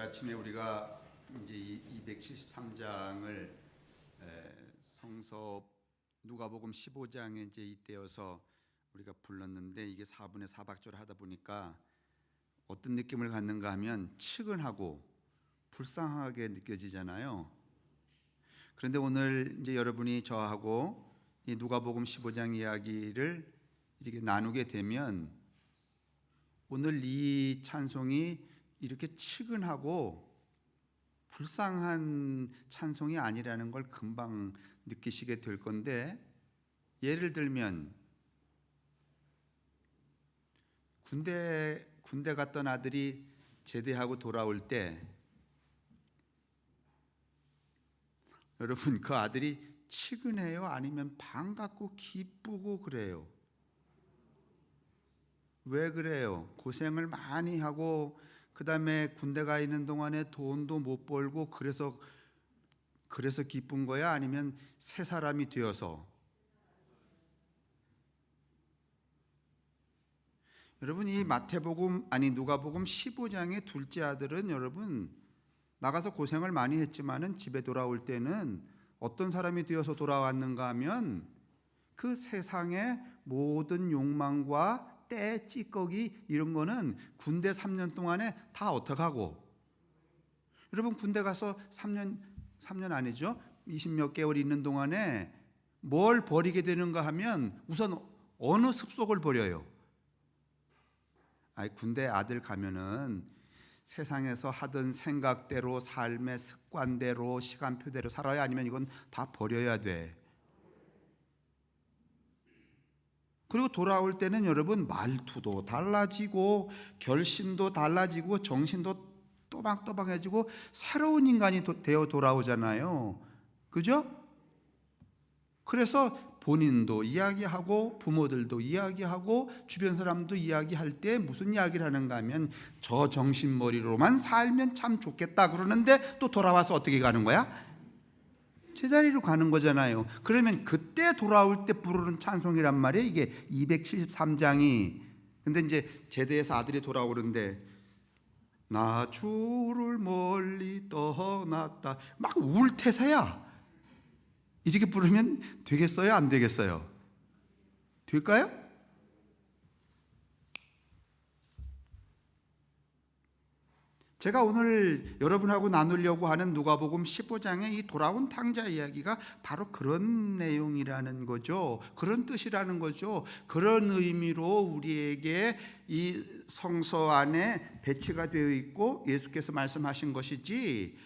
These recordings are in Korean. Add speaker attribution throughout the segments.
Speaker 1: 아침에 우리가 이제 273장을 성서 누가복음 15장에 이제 이때여서 우리가 불렀는데, 이게 4분의 4박자를 하다 보니까 어떤 느낌을 갖는가 하면 측은하고 불쌍하게 느껴지잖아요. 그런데 오늘 이제 여러분이 저하고 이 누가복음 15장 이야기를 이렇게 나누게 되면, 오늘 이 찬송이 이렇게 측은하고 불쌍한 찬송이 아니라는 걸 금방 느끼시게 될 건데, 예를 들면 군대 갔던 아들이 제대하고 돌아올 때, 여러분 그 아들이 측은해요? 아니면 반갑고 기쁘고 그래요? 왜 그래요? 고생을 많이 하고 그 다음에 군대 가 있는 동안에 돈도 못 벌고 그래서 기쁜 거야? 아니면 새 사람이 되어서? 여러분, 이 누가복음 15장의 둘째 아들은 여러분 나가서 고생을 많이 했지만은 집에 돌아올 때는 어떤 사람이 되어서 돌아왔는가 하면, 그 세상의 모든 욕망과 때, 찌꺼기 이런 거는 군대 3년 동안에 다 어떡하고, 여러분 군대 가서 3년 아니죠, 20몇 개월 있는 동안에 뭘 버리게 되는가 하면 우선 어느 습속을 버려요? 군대 아들 가면은 세상에서 하던 생각대로, 삶의 습관대로, 시간표대로 살아야, 아니면 이건 다 버려야 돼. 그리고 돌아올 때는 여러분 말투도 달라지고 결심도 달라지고 정신도 또박또박해지고 새로운 인간이 되어 돌아오잖아요. 그죠? 그래서 본인도 이야기하고 부모들도 이야기하고 주변 사람도 이야기할 때 무슨 이야기를 하는가 하면, 저 정신머리로만 살면 참 좋겠다 그러는데, 또 돌아와서 어떻게 가는 거야? 제자리로 가는 거잖아요. 그러면 그때 돌아올 때 부르는 찬송이란 말이에요, 이게 273장이. 근데 이제 제대해서 아들이 돌아오는데, 나 주를 멀리 떠났다, 막 울 태세야. 이렇게 부르면 되겠어요? 안 되겠어요? 될까요? 제가 오늘 여러분하고 나누려고 하는 누가복음 15장의 이 돌아온 탕자 이야기가 바로 그런 내용이라는 거죠. 그런 뜻이라는 거죠. 그런 의미로 우리에게 이 성서 안에 배치가 되어 있고 예수께서 말씀하신 것이지,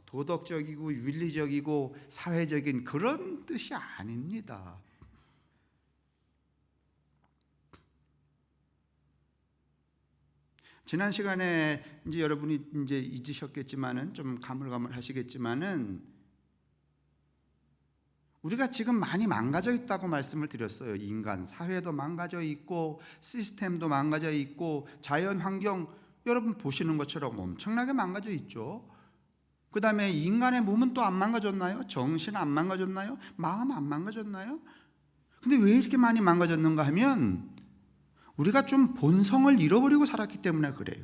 Speaker 1: 도덕적이고 윤리적이고 사회적인 그런 뜻이 아닙니다. 지난 시간에 이제 여러분이 이제 잊으셨겠지만은, 좀 가물가물하시겠지만은, 우리가 지금 많이 망가져 있다고 말씀을 드렸어요. 인간 사회도 망가져 있고 시스템도 망가져 있고 자연 환경, 여러분 보시는 것처럼 엄청나게 망가져 있죠. 그 다음에 인간의 몸은 또 안 망가졌나요? 정신 안 망가졌나요? 마음 안 망가졌나요? 근데 왜 이렇게 많이 망가졌는가 하면, 우리가 좀 본성을 잃어버리고 살았기 때문에 그래요.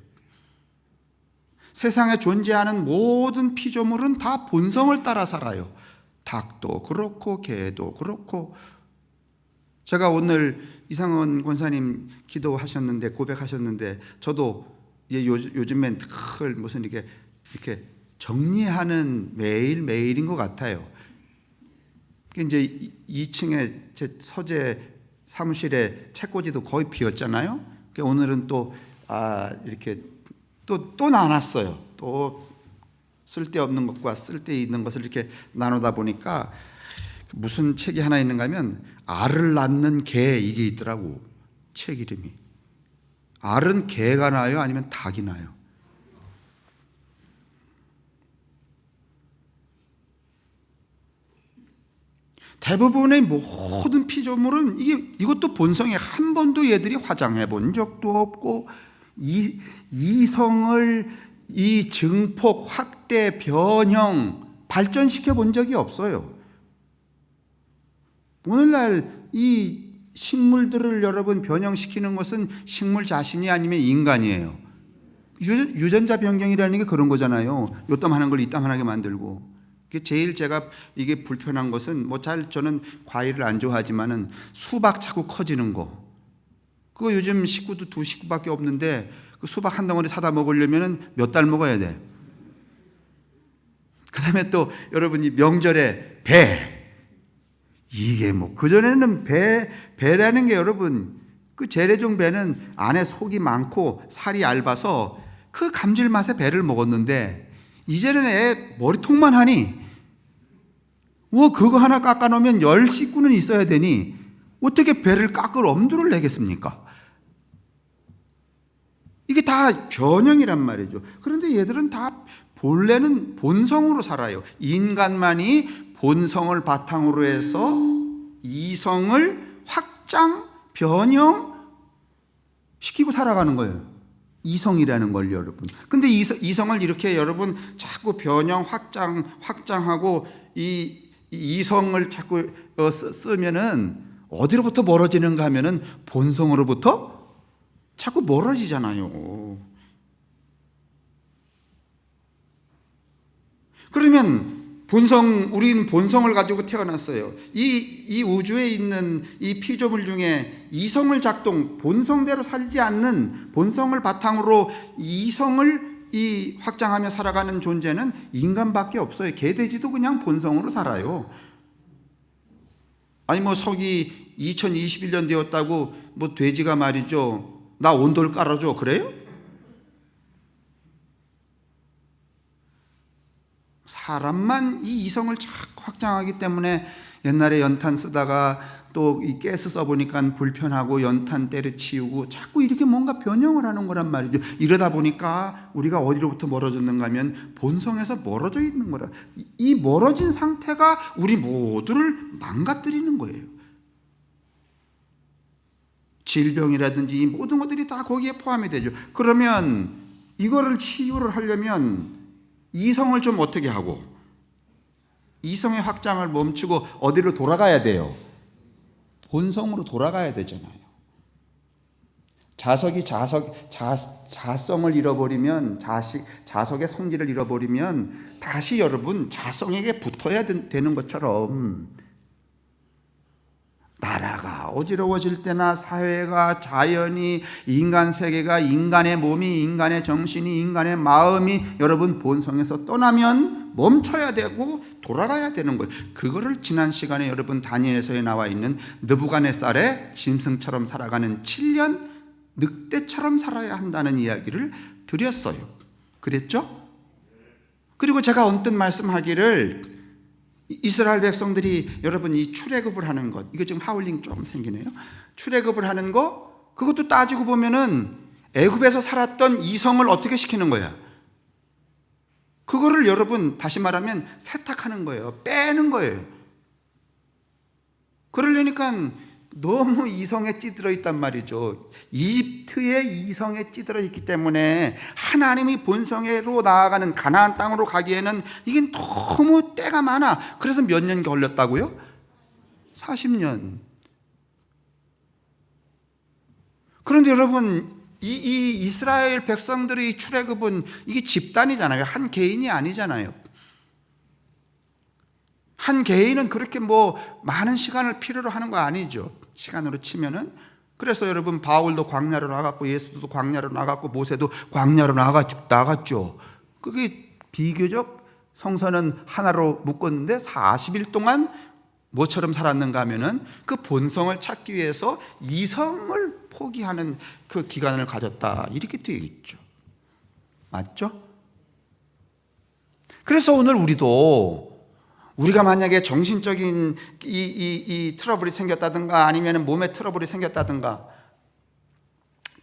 Speaker 1: 세상에 존재하는 모든 피조물은 다 본성을 따라 살아요. 닭도 그렇고 개도 그렇고. 제가 오늘 이상원 권사님 기도하셨는데, 고백하셨는데, 저도 요즘엔 늘 무슨 이렇게 정리하는 매일매일인 것 같아요. 이제 2층에 제 서재 사무실에 책꽂이도 거의 비었잖아요. 오늘은 또 이렇게 또 나눴어요. 또 쓸데없는 것과 쓸데있는 것을 이렇게 나누다 보니까 무슨 책이 하나 있는가 하면, 알을 낳는 개, 이게 있더라고. 책 이름이. 알은 개가 나요? 아니면 닭이 나요? 대부분의 모든 피조물은 이것도 본성에, 한 번도 얘들이 화장해 본 적도 없고, 이성을 이 증폭, 확대, 변형, 발전시켜 본 적이 없어요. 오늘날 이 식물들을 여러분 변형시키는 것은 식물 자신이 아니면 인간이에요. 유전자 변경이라는 게 그런 거잖아요. 요땀하는 걸 이땀하게 만들고. 제일 제가 이게 불편한 것은 저는 과일을 안 좋아하지만은 수박 자꾸 커지는 거. 그거 요즘 식구도 2식구밖에 없는데 그 수박 한 덩어리 사다 먹으려면은 몇 달 먹어야 돼. 그다음에 또 여러분이 명절에 배. 이게 그전에는 배라는 게 여러분, 그 재래종 배는 안에 속이 많고 살이 얇아서 그 감질맛에 배를 먹었는데, 이제는 애 머리통만 하니 그거 하나 깎아 놓으면 10식구는 있어야 되니 어떻게 배를 깎을 엄두를 내겠습니까? 이게 다 변형이란 말이죠. 그런데 얘들은 다 본래는 본성으로 살아요. 인간만이 본성을 바탕으로 해서 이성을 확장, 변형 시키고 살아가는 거예요. 이성이라는 걸 여러분. 근데 이성을 이렇게 여러분 자꾸 변형, 확장하고 이 이성을 자꾸 쓰면은 어디로부터 멀어지는가 하면은 본성으로부터 자꾸 멀어지잖아요. 그러면 우리는 본성을 가지고 태어났어요. 이 우주에 있는 이 피조물 중에 이성을 본성대로 살지 않는, 본성을 바탕으로 이성을 확장하며 살아가는 존재는 인간밖에 없어요. 개돼지도 그냥 본성으로 살아요. 아니 서기 2021년 되었다고 돼지가 말이죠, 나 온돌 깔아줘, 그래요? 사람만 이 이성을 자꾸 확장하기 때문에 옛날에 연탄 쓰다가 또 이 가스 써보니까 불편하고 연탄 때려치우고 자꾸 이렇게 뭔가 변형을 하는 거란 말이죠. 이러다 보니까 우리가 어디로부터 멀어졌는가 하면 본성에서 멀어져 있는 거라. 이 멀어진 상태가 우리 모두를 망가뜨리는 거예요. 질병이라든지 이 모든 것들이 다 거기에 포함이 되죠. 그러면 이거를 치유를 하려면 이성을 좀 어떻게 하고, 이성의 확장을 멈추고 어디로 돌아가야 돼요? 본성으로 돌아가야 되잖아요. 자성을 잃어버리면, 자석의 성질을 잃어버리면 다시 여러분 자성에게 붙어야 되는 것처럼, 나라가 어지러워질 때나 사회가, 자연이, 인간 세계가, 인간의 몸이, 인간의 정신이, 인간의 마음이 여러분 본성에서 떠나면 멈춰야 되고 돌아가야 되는 거예요. 그거를 지난 시간에 여러분 다니엘서에 나와 있는 느부갓네살의 짐승처럼 살아가는 7년 늑대처럼 살아야 한다는 이야기를 드렸어요. 그랬죠? 그리고 제가 언뜻 말씀하기를, 이스라엘 백성들이 여러분 이 출애굽을 하는 것, 이거 지금 하울링 좀 생기네요. 출애굽을 하는 거, 그것도 따지고 보면은 애굽에서 살았던 이성을 어떻게 시키는 거야? 그거를 여러분 다시 말하면 세탁하는 거예요. 빼는 거예요. 그러려니까 너무 이성에 찌들어 있단 말이죠. 이집트의 이성에 찌들어 있기 때문에 하나님이 본성으로 나아가는 가나안 땅으로 가기에는 이게 너무 때가 많아. 그래서 몇 년 걸렸다고요? 40년. 그런데 여러분, 이 이스라엘 백성들의 출애굽은 이게 집단이잖아요. 한 개인이 아니잖아요. 한 개인은 그렇게 많은 시간을 필요로 하는 거 아니죠. 시간으로 치면은. 그래서 여러분 바울도 광야로 나갔고, 예수도 광야로 나갔고, 모세도 광야로 나갔죠. 그게 비교적 성서는 하나로 묶었는데 40일 동안 뭐처럼 살았는가 하면은 그 본성을 찾기 위해서 이성을 포기하는 그 기간을 가졌다, 이렇게 되어 있죠. 맞죠? 그래서 오늘 우리가 만약에 정신적인 이 트러블이 생겼다든가 아니면 몸에 트러블이 생겼다든가,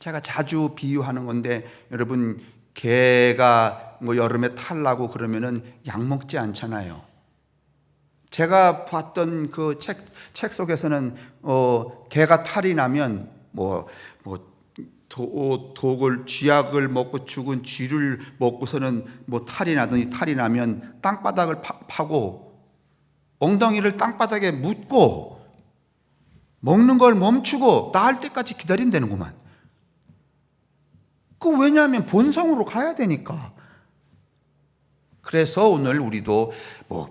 Speaker 1: 제가 자주 비유하는 건데, 여러분 개가 여름에 탈 나고 그러면은 약 먹지 않잖아요. 제가 봤던 그 책 속에서는 개가 탈이 나면 쥐약을 먹고 죽은 쥐를 먹고서는 탈이 나면 땅바닥을 파고 엉덩이를 땅바닥에 묻고 먹는 걸 멈추고 나을 때까지 기다린다는구만. 왜냐하면 본성으로 가야 되니까. 그래서 오늘 우리도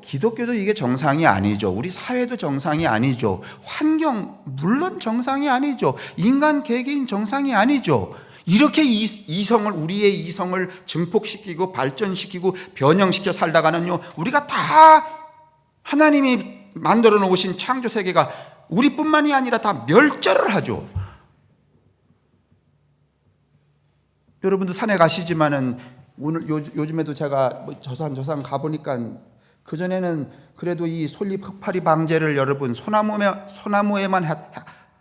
Speaker 1: 기독교도 이게 정상이 아니죠. 우리 사회도 정상이 아니죠. 환경 물론 정상이 아니죠. 인간 개개인 정상이 아니죠. 이렇게 우리의 이성을 증폭시키고 발전시키고 변형시켜 살다가는요, 우리가 다 하나님이 만들어 놓으신 창조 세계가 우리뿐만이 아니라 다 멸절을 하죠. 여러분도 산에 가시지만은 오늘 요즘에도 제가 저산 가보니까 그전에는 그래도 이 솔잎 흑파리 방제를 여러분 소나무에만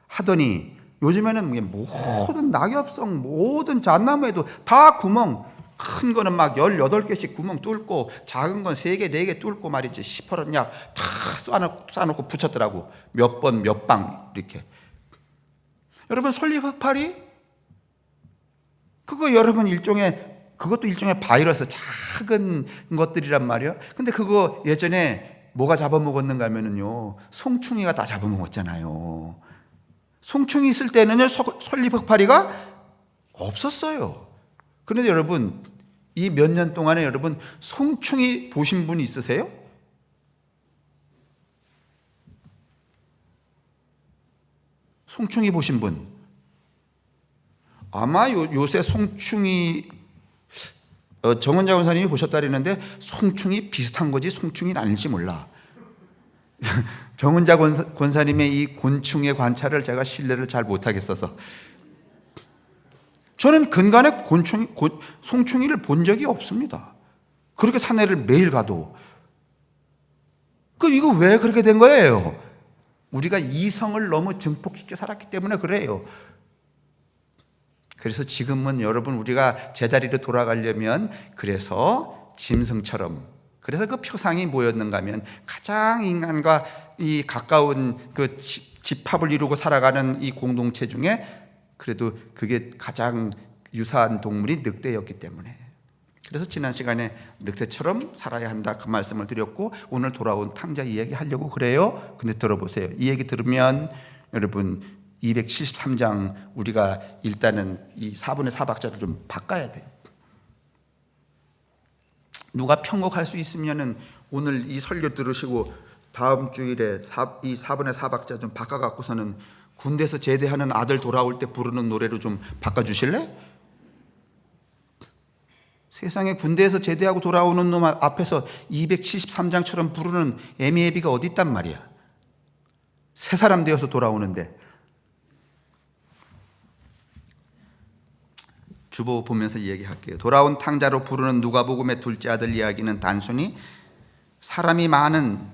Speaker 1: 하더니 요즘에는 모든 낙엽성 모든 잣나무에도 다 구멍, 큰 거는 막 18개씩 구멍 뚫고 작은 건 3개, 4개 뚫고 말이죠. 시퍼런 약 다 쏴놓고 붙였더라고. 몇 번, 몇 방 이렇게. 여러분 솔잎 흑파리? 그거 여러분 그것도 일종의 바이러스, 작은 것들이란 말이에요. 근데 그거 예전에 뭐가 잡아먹었는가 하면은요, 송충이가 다 잡아먹었잖아요. 송충이 있을 때는요, 솔잎 흑파리가 없었어요. 그런데 여러분, 이 몇 년 동안에 여러분, 송충이 보신 분 있으세요? 송충이 보신 분? 아마 요새 송충이 정은자 권사님이 보셨다 그랬는데 송충이 비슷한 거지 송충이는 아닐지 몰라. 정은자 권사님의 이 곤충의 관찰을 제가 신뢰를 잘 못하겠어서 저는 근간에 송충이를 본 적이 없습니다. 그렇게 산에를 매일 가도. 이거 왜 그렇게 된 거예요? 우리가 이성을 너무 증폭시켜 살았기 때문에 그래요. 그래서 지금은 여러분 우리가 제자리로 돌아가려면 그래서 짐승처럼, 그래서 그 표상이 뭐였는가 하면 가장 인간과 이 가까운 그 집합을 이루고 살아가는 이 공동체 중에 그래도 그게 가장 유사한 동물이 늑대였기 때문에, 그래서 지난 시간에 늑대처럼 살아야 한다 그 말씀을 드렸고 오늘 돌아온 탕자 이야기 하려고 그래요. 근데 들어보세요. 이 얘기 들으면 여러분 273장 우리가 일단은 이 4분의 4박자를 좀 바꿔야 돼요. 누가 편곡할 수 있으면은 오늘 이 설교 들으시고 다음 주일에 이 4분의 4박자 좀 바꿔갖고서는 군대에서 제대하는 아들 돌아올 때 부르는 노래로 좀 바꿔주실래? 세상에 군대에서 제대하고 돌아오는 놈 앞에서 273장처럼 부르는 애미애비가 어디 있단 말이야. 새 사람 되어서 돌아오는데. 주보 보면서 이야기할게요. 돌아온 탕자로 부르는 누가복음의 둘째 아들 이야기는 단순히 사랑이 많은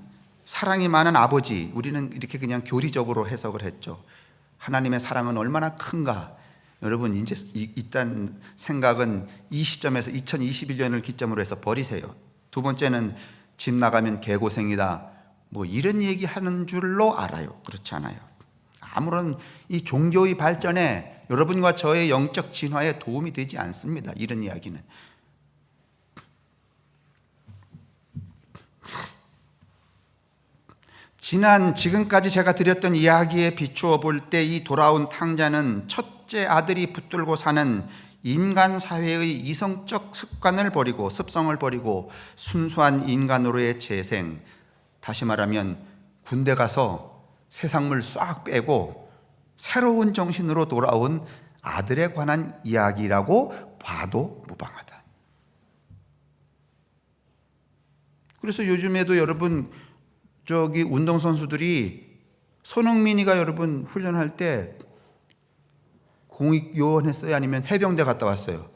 Speaker 1: 아버지, 우리는 이렇게 그냥 교리적으로 해석을 했죠. 하나님의 사랑은 얼마나 큰가. 여러분 이제 일단 생각은 이 시점에서 2021년을 기점으로 해서 버리세요. 두 번째는 집 나가면 개고생이다 이런 얘기하는 줄로 알아요. 그렇지 않아요. 아무런 이 종교의 발전에 여러분과 저의 영적 진화에 도움이 되지 않습니다. 이런 이야기는. 지금까지 제가 드렸던 이야기에 비추어 볼 때 이 돌아온 탕자는 첫째 아들이 붙들고 사는 인간 사회의 이성적 습관을 버리고 습성을 버리고 순수한 인간으로의 재생, 다시 말하면 군대 가서 세상물 싹 빼고 새로운 정신으로 돌아온 아들에 관한 이야기라고 봐도 무방하다. 그래서 요즘에도 여러분 운동선수들이 손흥민이가 여러분 훈련할 때 공익요원 했어요? 아니면 해병대 갔다 왔어요?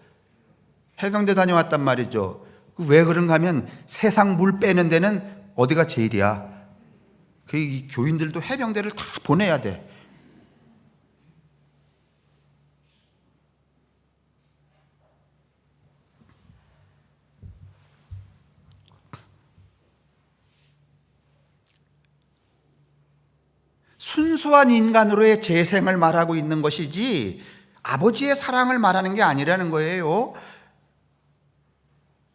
Speaker 1: 해병대 다녀왔단 말이죠. 왜 그런가 하면 세상 물 빼는 데는 어디가 제일이야? 이 교인들도 해병대를 다 보내야 돼. 순수한 인간으로의 재생을 말하고 있는 것이지 아버지의 사랑을 말하는 게 아니라는 거예요.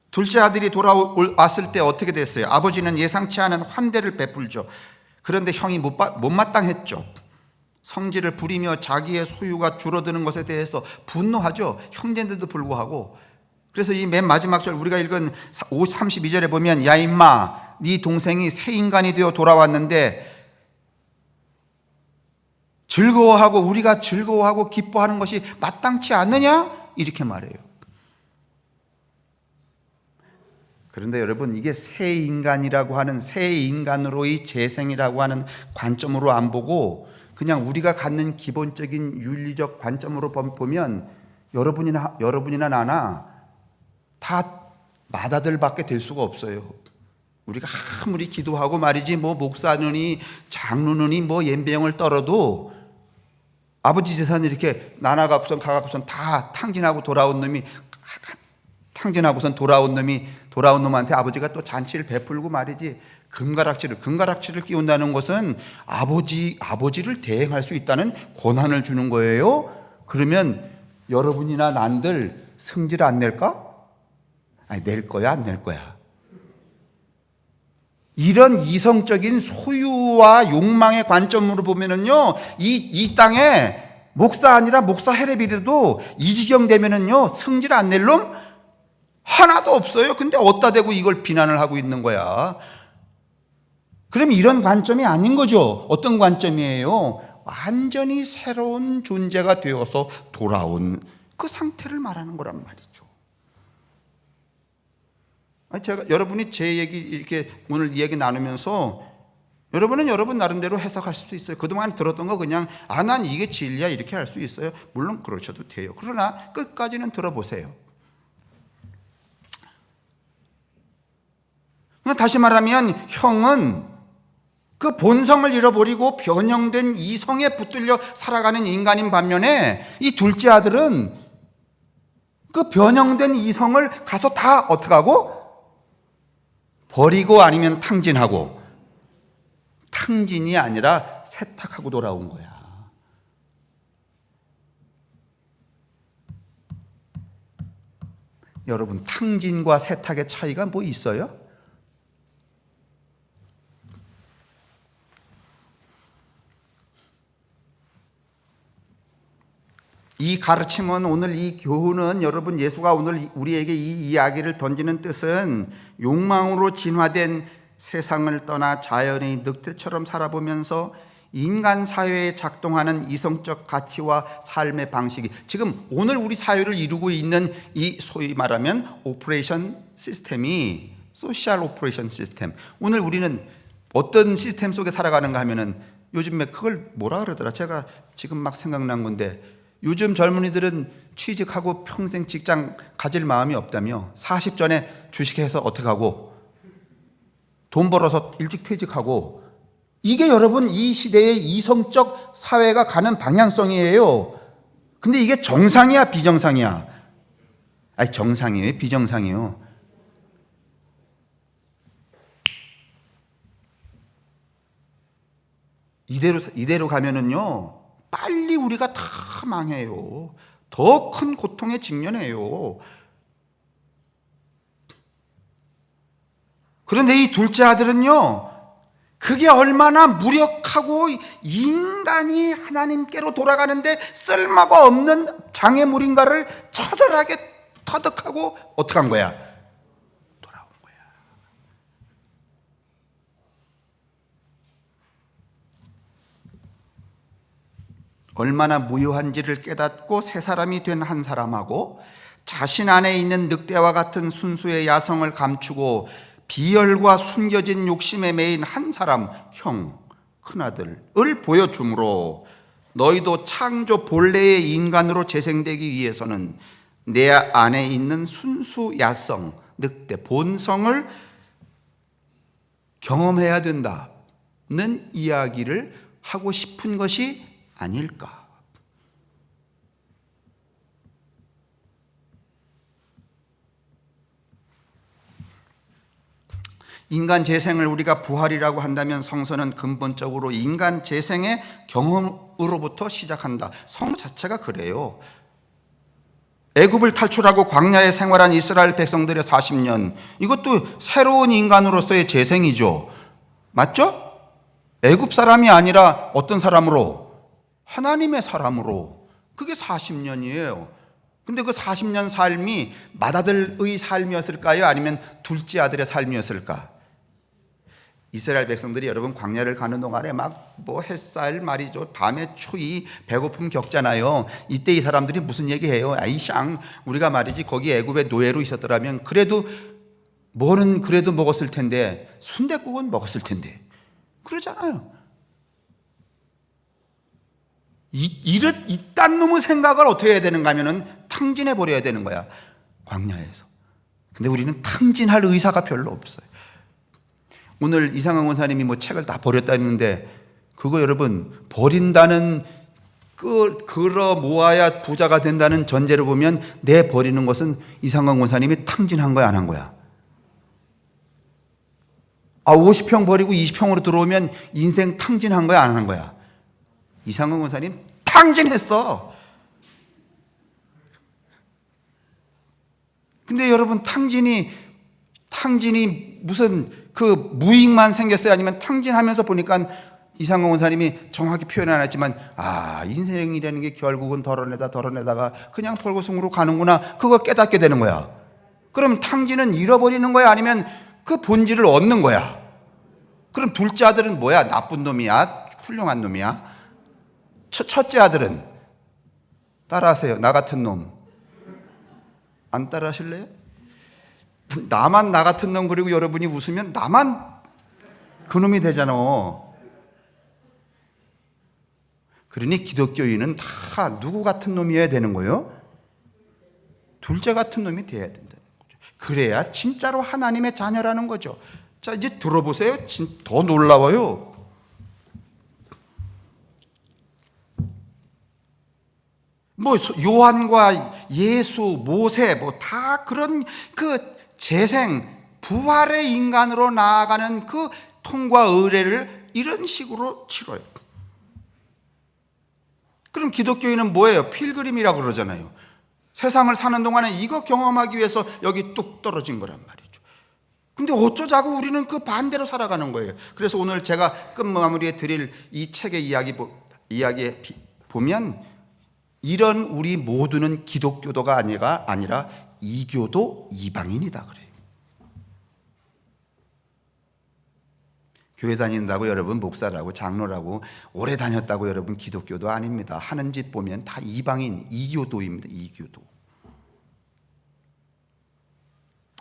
Speaker 1: 둘째 아들이 돌아왔을 때 어떻게 됐어요? 아버지는 예상치 않은 환대를 베풀죠. 그런데 형이 못마땅했죠. 성질을 부리며 자기의 소유가 줄어드는 것에 대해서 분노하죠. 형제인데도 불구하고. 그래서 이 맨 마지막 절 우리가 읽은 32절에 보면 야 임마 네 동생이 새 인간이 되어 돌아왔는데 즐거워하고 우리가 즐거워하고 기뻐하는 것이 마땅치 않느냐? 이렇게 말해요. 그런데 여러분 이게 새 인간이라고 하는 새 인간으로의 재생이라고 하는 관점으로 안 보고 그냥 우리가 갖는 기본적인 윤리적 관점으로 보면 여러분이나 나나 다 맏아들밖에 될 수가 없어요. 우리가 아무리 기도하고 말이지 뭐 목사느니 장로느니 뭐 옌병을 떨어도 아버지 재산이 이렇게 나눠갖고선 가갖고선 다 탕진하고 돌아온 놈한테 아버지가 또 잔치를 베풀고 말이지 금가락지를 끼운다는 것은 아버지를 대행할 수 있다는 권한을 주는 거예요. 그러면 여러분이나 난들 승질 안 낼까? 아니 낼 거야 안 낼 거야? 이런 이성적인 소유와 욕망의 관점으로 보면은요, 이 땅에 목사 아니라 목사 헤레비라도 이 지경 되면은요, 승질 안 낼 놈 하나도 없어요. 근데 어디다 대고 이걸 비난을 하고 있는 거야. 그럼 이런 관점이 아닌 거죠. 어떤 관점이에요? 완전히 새로운 존재가 되어서 돌아온 그 상태를 말하는 거란 말이죠. 여러분이 제 얘기 이렇게 오늘 이야기 나누면서 여러분은 여러분 나름대로 해석할 수도 있어요. 그동안 들었던 거 그냥 난 이게 진리야 이렇게 할 수 있어요. 물론 그러셔도 돼요. 그러나 끝까지는 들어보세요. 다시 말하면 형은 그 본성을 잃어버리고 변형된 이성에 붙들려 살아가는 인간인 반면에 이 둘째 아들은 그 변형된 이성을 가서 다 어떻게 하고? 버리고 아니면 탕진하고, 탕진이 아니라 세탁하고 돌아온 거야. 여러분, 탕진과 세탁의 차이가 뭐 있어요? 이 가르침은 오늘 이 교훈은 여러분 예수가 오늘 우리에게 이 이야기를 던지는 뜻은 욕망으로 진화된 세상을 떠나 자연의 늑대처럼 살아보면서 인간 사회에 작동하는 이성적 가치와 삶의 방식이 지금 오늘 우리 사회를 이루고 있는 이 소위 말하면 오퍼레이션 시스템이 소셜 오퍼레이션 시스템, 오늘 우리는 어떤 시스템 속에 살아가는가 하면은 요즘에 그걸 뭐라 그러더라, 제가 지금 막 생각난 건데, 요즘 젊은이들은 취직하고 평생 직장 가질 마음이 없다며 40 전에 주식해서 어떻게 하고 돈 벌어서 일찍 퇴직하고, 이게 여러분 이 시대의 이성적 사회가 가는 방향성이에요. 근데 이게 정상이야 비정상이야? 아니 정상이에요 비정상이에요? 이대로 가면은요 빨리 우리가 다 망해요. 더 큰 고통에 직면해요. 그런데 이 둘째 아들은요, 그게 얼마나 무력하고 인간이 하나님께로 돌아가는데 쓸모가 없는 장애물인가를 처절하게 터득하고 어떻게 한 거야? 돌아온 거야. 얼마나 무효한지를 깨닫고 새 사람이 된 한 사람하고 자신 안에 있는 늑대와 같은 순수의 야성을 감추고 비열과 숨겨진 욕심에 매인 한 사람, 형, 큰아들을 보여주므로 너희도 창조 본래의 인간으로 재생되기 위해서는 내 안에 있는 순수 야성, 늑대, 본성을 경험해야 된다는 이야기를 하고 싶은 것이 아닐까. 인간 재생을 우리가 부활이라고 한다면 성서는 근본적으로 인간 재생의 경험으로부터 시작한다. 성서 자체가 그래요. 애굽을 탈출하고 광야에 생활한 이스라엘 백성들의 40년, 이것도 새로운 인간으로서의 재생이죠. 맞죠? 애굽 사람이 아니라 어떤 사람으로? 하나님의 사람으로. 그게 40년이에요. 근데 그 40년 삶이 맏아들의 삶이었을까요? 아니면 둘째 아들의 삶이었을까? 이스라엘 백성들이 여러분 광야를 가는 동안에 막 뭐 햇살 말이죠, 밤에 추위, 배고픔 겪잖아요. 이때 이 사람들이 무슨 얘기해요? 아이샹, 우리가 말이지 거기 애굽에 노예로 있었더라면 그래도 뭐는 그래도 먹었을 텐데, 순댓국은 먹었을 텐데, 그러잖아요. 이딴 놈의 생각을 어떻게 해야 되는가 하면은 탕진해 버려야 되는 거야, 광야에서. 근데 우리는 탕진할 의사가 별로 없어요. 오늘 이상한 원사님이 뭐 책을 다 버렸다는데, 그거 여러분 버린다는, 끌어 모아야 부자가 된다는 전제로 보면 내 버리는 것은 이상한 원사님이 탕진한 거야, 안 한 거야? 50평 버리고 20평으로 들어오면 인생 탕진한 거야, 안 한 거야? 이상한 원사님 탕진했어. 근데 여러분 탕진이 무슨 그 무익만 생겼어요? 아니면 탕진하면서 보니까 이상한 원사님이 정확히 표현 안 했지만, 인생이라는 게 결국은 덜어내다가 그냥 펄고성으로 가는구나, 그거 깨닫게 되는 거야. 그럼 탕진은 잃어버리는 거야, 아니면 그 본질을 얻는 거야? 그럼 둘째 아들은 뭐야? 나쁜 놈이야? 훌륭한 놈이야? 첫째 아들은 따라하세요. 나 같은 놈. 안 따라 하실래요? 나만 나 같은 놈, 그리고 여러분이 웃으면 나만 그 놈이 되잖아. 그러니 기독교인은 다 누구 같은 놈이어야 되는 거예요? 둘째 같은 놈이 돼야 된다는 거죠. 그래야 진짜로 하나님의 자녀라는 거죠. 자, 이제 들어보세요. 더 놀라워요. 뭐 요한과 예수, 모세 뭐 다 그런 그 재생, 부활의 인간으로 나아가는 그 통과 의례를 이런 식으로 치러요. 그럼 기독교인은 뭐예요? 필그림이라고 그러잖아요. 세상을 사는 동안에 이거 경험하기 위해서 여기 뚝 떨어진 거란 말이죠. 근데 어쩌자고 우리는 그 반대로 살아가는 거예요. 그래서 오늘 제가 끝마무리에 드릴 이 책의 이야기에 보면, 이런 우리 모두는 기독교도가 아니라 이교도 이방인이다 그래요. 교회 다닌다고 여러분 목사라고 장로라고 오래 다녔다고 여러분 기독교도 아닙니다. 하는 짓 보면 다 이방인, 이교도입니다. 이교도.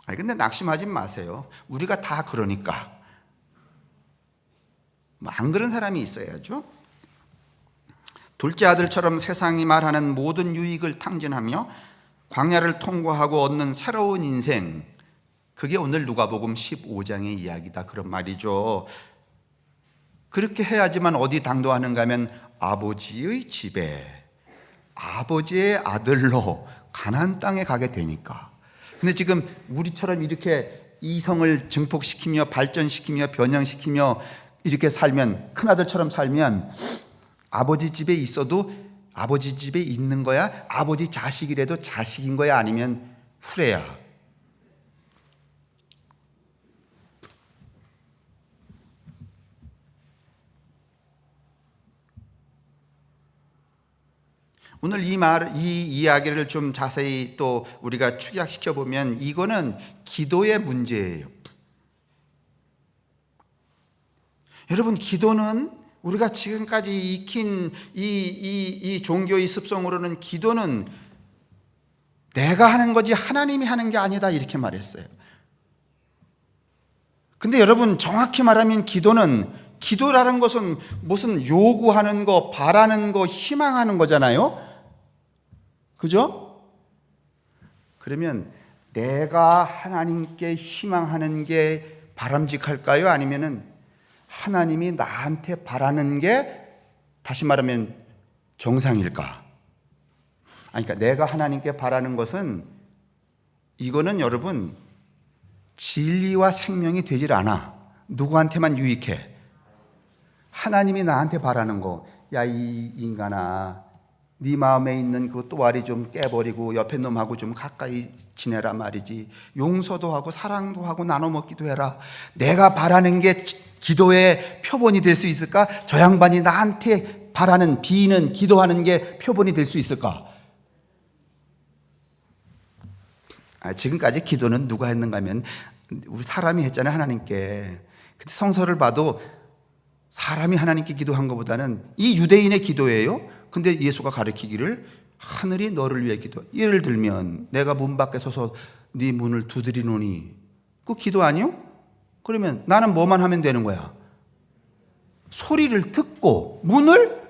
Speaker 1: 근데 낙심하지 마세요. 우리가 다 그러니까. 안 그런 사람이 있어야죠. 둘째 아들처럼 세상이 말하는 모든 유익을 탕진하며 광야를 통과하고 얻는 새로운 인생, 그게 오늘 누가복음 15장의 이야기다, 그런 말이죠. 그렇게 해야지만 어디 당도하는가 하면 아버지의 집에, 아버지의 아들로 가나안 땅에 가게 되니까. 근데 지금 우리처럼 이렇게 이성을 증폭시키며 발전시키며 변형시키며 이렇게 살면, 큰아들처럼 살면 아버지 집에 있어도 아버지 집에 있는 거야? 아버지 자식이라도 자식인 거야? 아니면 후레야? 오늘 이 이야기를 좀 자세히 또 우리가 축약시켜 보면, 이거는 기도의 문제예요. 여러분, 기도는 우리가 지금까지 익힌 이 종교의 습성으로는, 기도는 내가 하는 거지 하나님이 하는 게 아니다, 이렇게 말했어요. 근데 여러분, 정확히 말하면 기도라는 것은 무슨 요구하는 거, 바라는 거, 희망하는 거잖아요. 그죠? 그러면 내가 하나님께 희망하는 게 바람직할까요? 아니면은 하나님이 나한테 바라는 게, 다시 말하면 정상일까? 그러니까 내가 하나님께 바라는 것은, 이거는 여러분 진리와 생명이 되질 않아. 누구한테만 유익해? 하나님이 나한테 바라는 거, 야, 이 인간아, 네 마음에 있는 그 또아리 좀 깨버리고 옆에 놈하고 좀 가까이 지내라 말이지. 용서도 하고 사랑도 하고 나눠 먹기도 해라. 내가 바라는 게 기도의 표본이 될 수 있을까? 저 양반이 나한테 바라는, 비는, 기도하는 게 표본이 될 수 있을까? 지금까지 기도는 누가 했는가 하면 우리 사람이 했잖아요, 하나님께. 근데 성서를 봐도 사람이 하나님께 기도한 것보다는 이 유대인의 기도예요. 근데 예수가 가르치기를 하늘이 너를 위해 기도. 예를 들면 내가 문 밖에 서서 네 문을 두드리노니, 그 기도 아니요? 그러면 나는 뭐만 하면 되는 거야? 소리를 듣고 문을,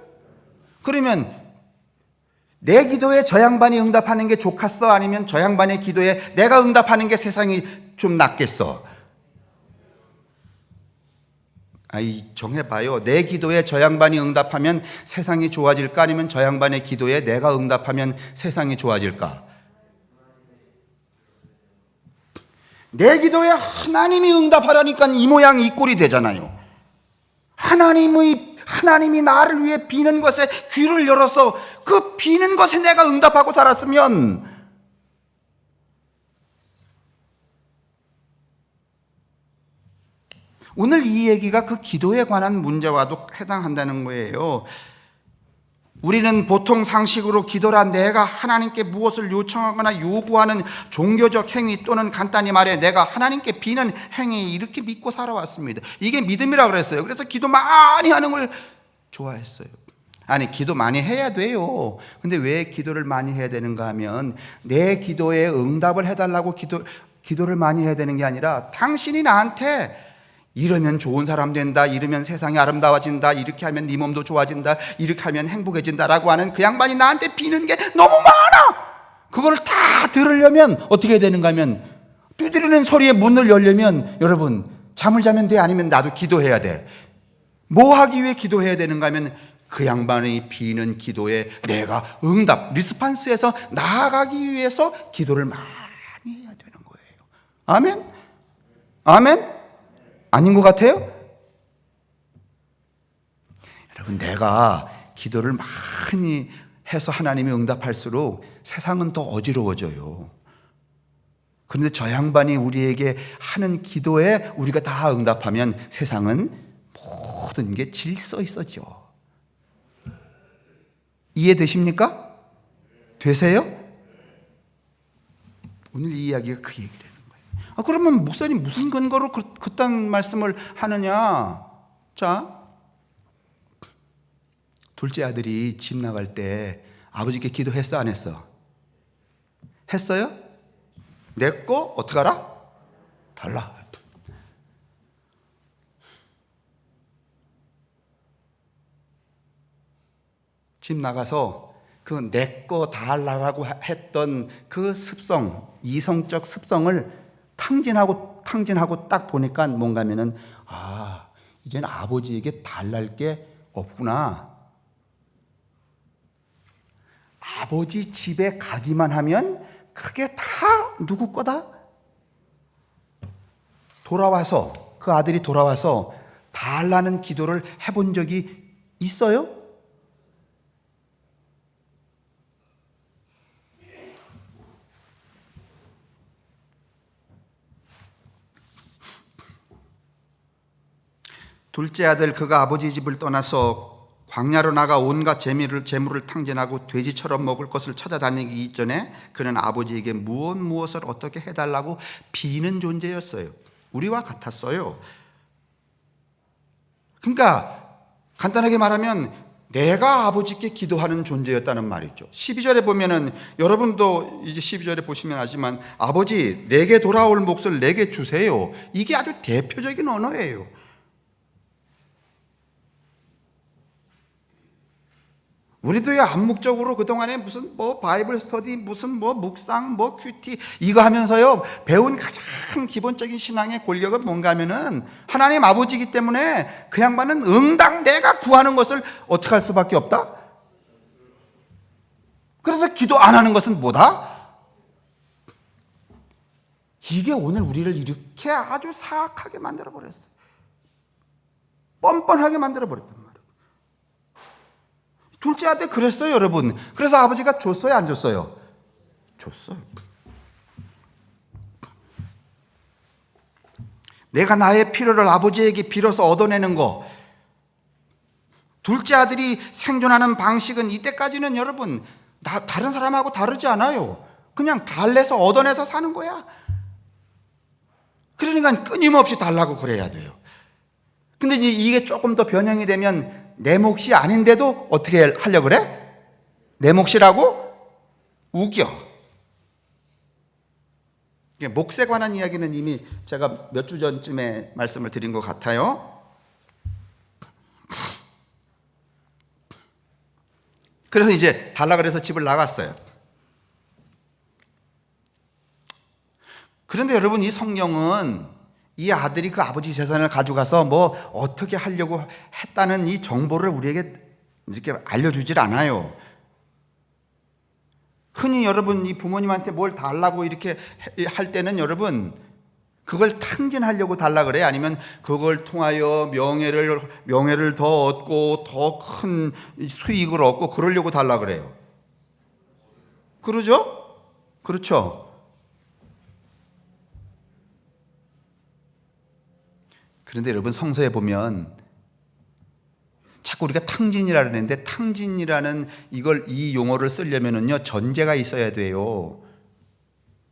Speaker 1: 그러면 내 기도에 저 양반이 응답하는 게 좋겠어? 아니면 저 양반의 기도에 내가 응답하는 게 세상이 좀 낫겠어? 정해봐요. 내 기도에 저 양반이 응답하면 세상이 좋아질까? 아니면 저 양반의 기도에 내가 응답하면 세상이 좋아질까? 내 기도에 하나님이 응답하라니까 이 모양 이 꼴이 되잖아요. 하나님이 나를 위해 비는 것에 귀를 열어서 그 비는 것에 내가 응답하고 살았으면, 오늘 이 얘기가 그 기도에 관한 문제와도 해당한다는 거예요. 우리는 보통 상식으로 기도라 내가 하나님께 무엇을 요청하거나 요구하는 종교적 행위, 또는 간단히 말해 내가 하나님께 비는 행위, 이렇게 믿고 살아왔습니다. 이게 믿음이라고 그랬어요. 그래서 기도 많이 하는 걸 좋아했어요. 아니, 기도 많이 해야 돼요. 근데 왜 기도를 많이 해야 되는가 하면 내 기도에 응답을 해달라고 기도를 많이 해야 되는 게 아니라, 당신이 나한테 이러면 좋은 사람 된다, 이러면 세상이 아름다워진다, 이렇게 하면 네 몸도 좋아진다, 이렇게 하면 행복해진다라고 하는 그 양반이 나한테 비는 게 너무 많아. 그걸 다 들으려면 어떻게 해야 되는가 하면, 두드리는 소리에 문을 열려면 여러분 잠을 자면 돼? 아니면 나도 기도해야 돼? 뭐 하기 위해 기도해야 되는가 하면 그 양반이 비는 기도에 내가 응답, 리스판스에서 나아가기 위해서 기도를 많이 해야 되는 거예요. 아멘? 아멘? 아닌 것 같아요? 여러분, 내가 기도를 많이 해서 하나님이 응답할수록 세상은 더 어지러워져요. 그런데 저 양반이 우리에게 하는 기도에 우리가 다 응답하면 세상은 모든 게 질서 있어져. 이해되십니까? 되세요? 오늘 이 이야기가 그 얘기래요. 그러면 목사님 무슨 근거로 그딴 말씀을 하느냐? 자, 둘째 아들이 집 나갈 때 아버지께 기도했어, 안 했어? 했어요? 내 거 어떡하라? 달라. 집 나가서 그 내 거 달라라고 했던 그 습성, 이성적 습성을 탕진하고 딱 보니까 뭔가 하면은, 이제는 아버지에게 달랄 게 없구나. 아버지 집에 가기만 하면 그게 다 누구 거다? 돌아와서, 그 아들이 돌아와서 달라는 기도를 해본 적이 있어요? 둘째 아들, 그가 아버지 집을 떠나서 광야로 나가 온갖 재물을 탕진하고 돼지처럼 먹을 것을 찾아다니기 이전에 그는 아버지에게 무엇을 어떻게 해달라고 비는 존재였어요. 우리와 같았어요. 그러니까 간단하게 말하면 내가 아버지께 기도하는 존재였다는 말이죠. 12절에 보면은, 여러분도 이제 12절에 보시면 아지만, 아버지 내게 돌아올 몫을 내게 주세요. 이게 아주 대표적인 언어예요. 우리도요, 암묵적으로 그동안에 무슨 바이블 스터디, 무슨 묵상, 큐티 이거 하면서요 배운 가장 기본적인 신앙의 권력은 뭔가 하면은 하나님 아버지이기 때문에 그 양반은 응당 내가 구하는 것을 어떻게 할 수밖에 없다. 그래서 기도 안 하는 것은 뭐다? 이게 오늘 우리를 이렇게 아주 사악하게 만들어버렸어요. 뻔뻔하게 만들어버렸단 말이에요. 둘째 아들 그랬어요, 여러분. 그래서 아버지가 줬어요, 안 줬어요? 줬어요. 내가 나의 필요를 아버지에게 빌어서 얻어내는 거,
Speaker 2: 둘째 아들이 생존하는 방식은 이때까지는 여러분 다른 사람하고 다르지 않아요. 그냥 달래서 얻어내서 사는 거야. 그러니까 끊임없이 달라고 그래야 돼요. 근데 이게 조금 더 변형이 되면 내 몫이 아닌데도 어떻게 하려고 그래? 내 몫이라고? 우겨. 몫에 관한 이야기는 이미 제가 몇 주 전쯤에 말씀을 드린 것 같아요. 그래서 이제 달라 그래서 집을 나갔어요. 그런데 여러분, 이 성경은 이 아들이 그 아버지 재산을 가져가서 뭐 어떻게 하려고 했다는 이 정보를 우리에게 이렇게 알려주질 않아요. 흔히 여러분 이 부모님한테 뭘 달라고 이렇게 할 때는 여러분 그걸 탕진하려고 달라 그래? 아니면 그걸 통하여 명예를 더 얻고 더 큰 수익을 얻고 그러려고 달라 그래요. 그러죠? 그렇죠? 그런데 여러분, 성서에 보면 자꾸 우리가 탕진이라 그러는데, 탕진이라는 이 용어를 쓰려면은요 전제가 있어야 돼요.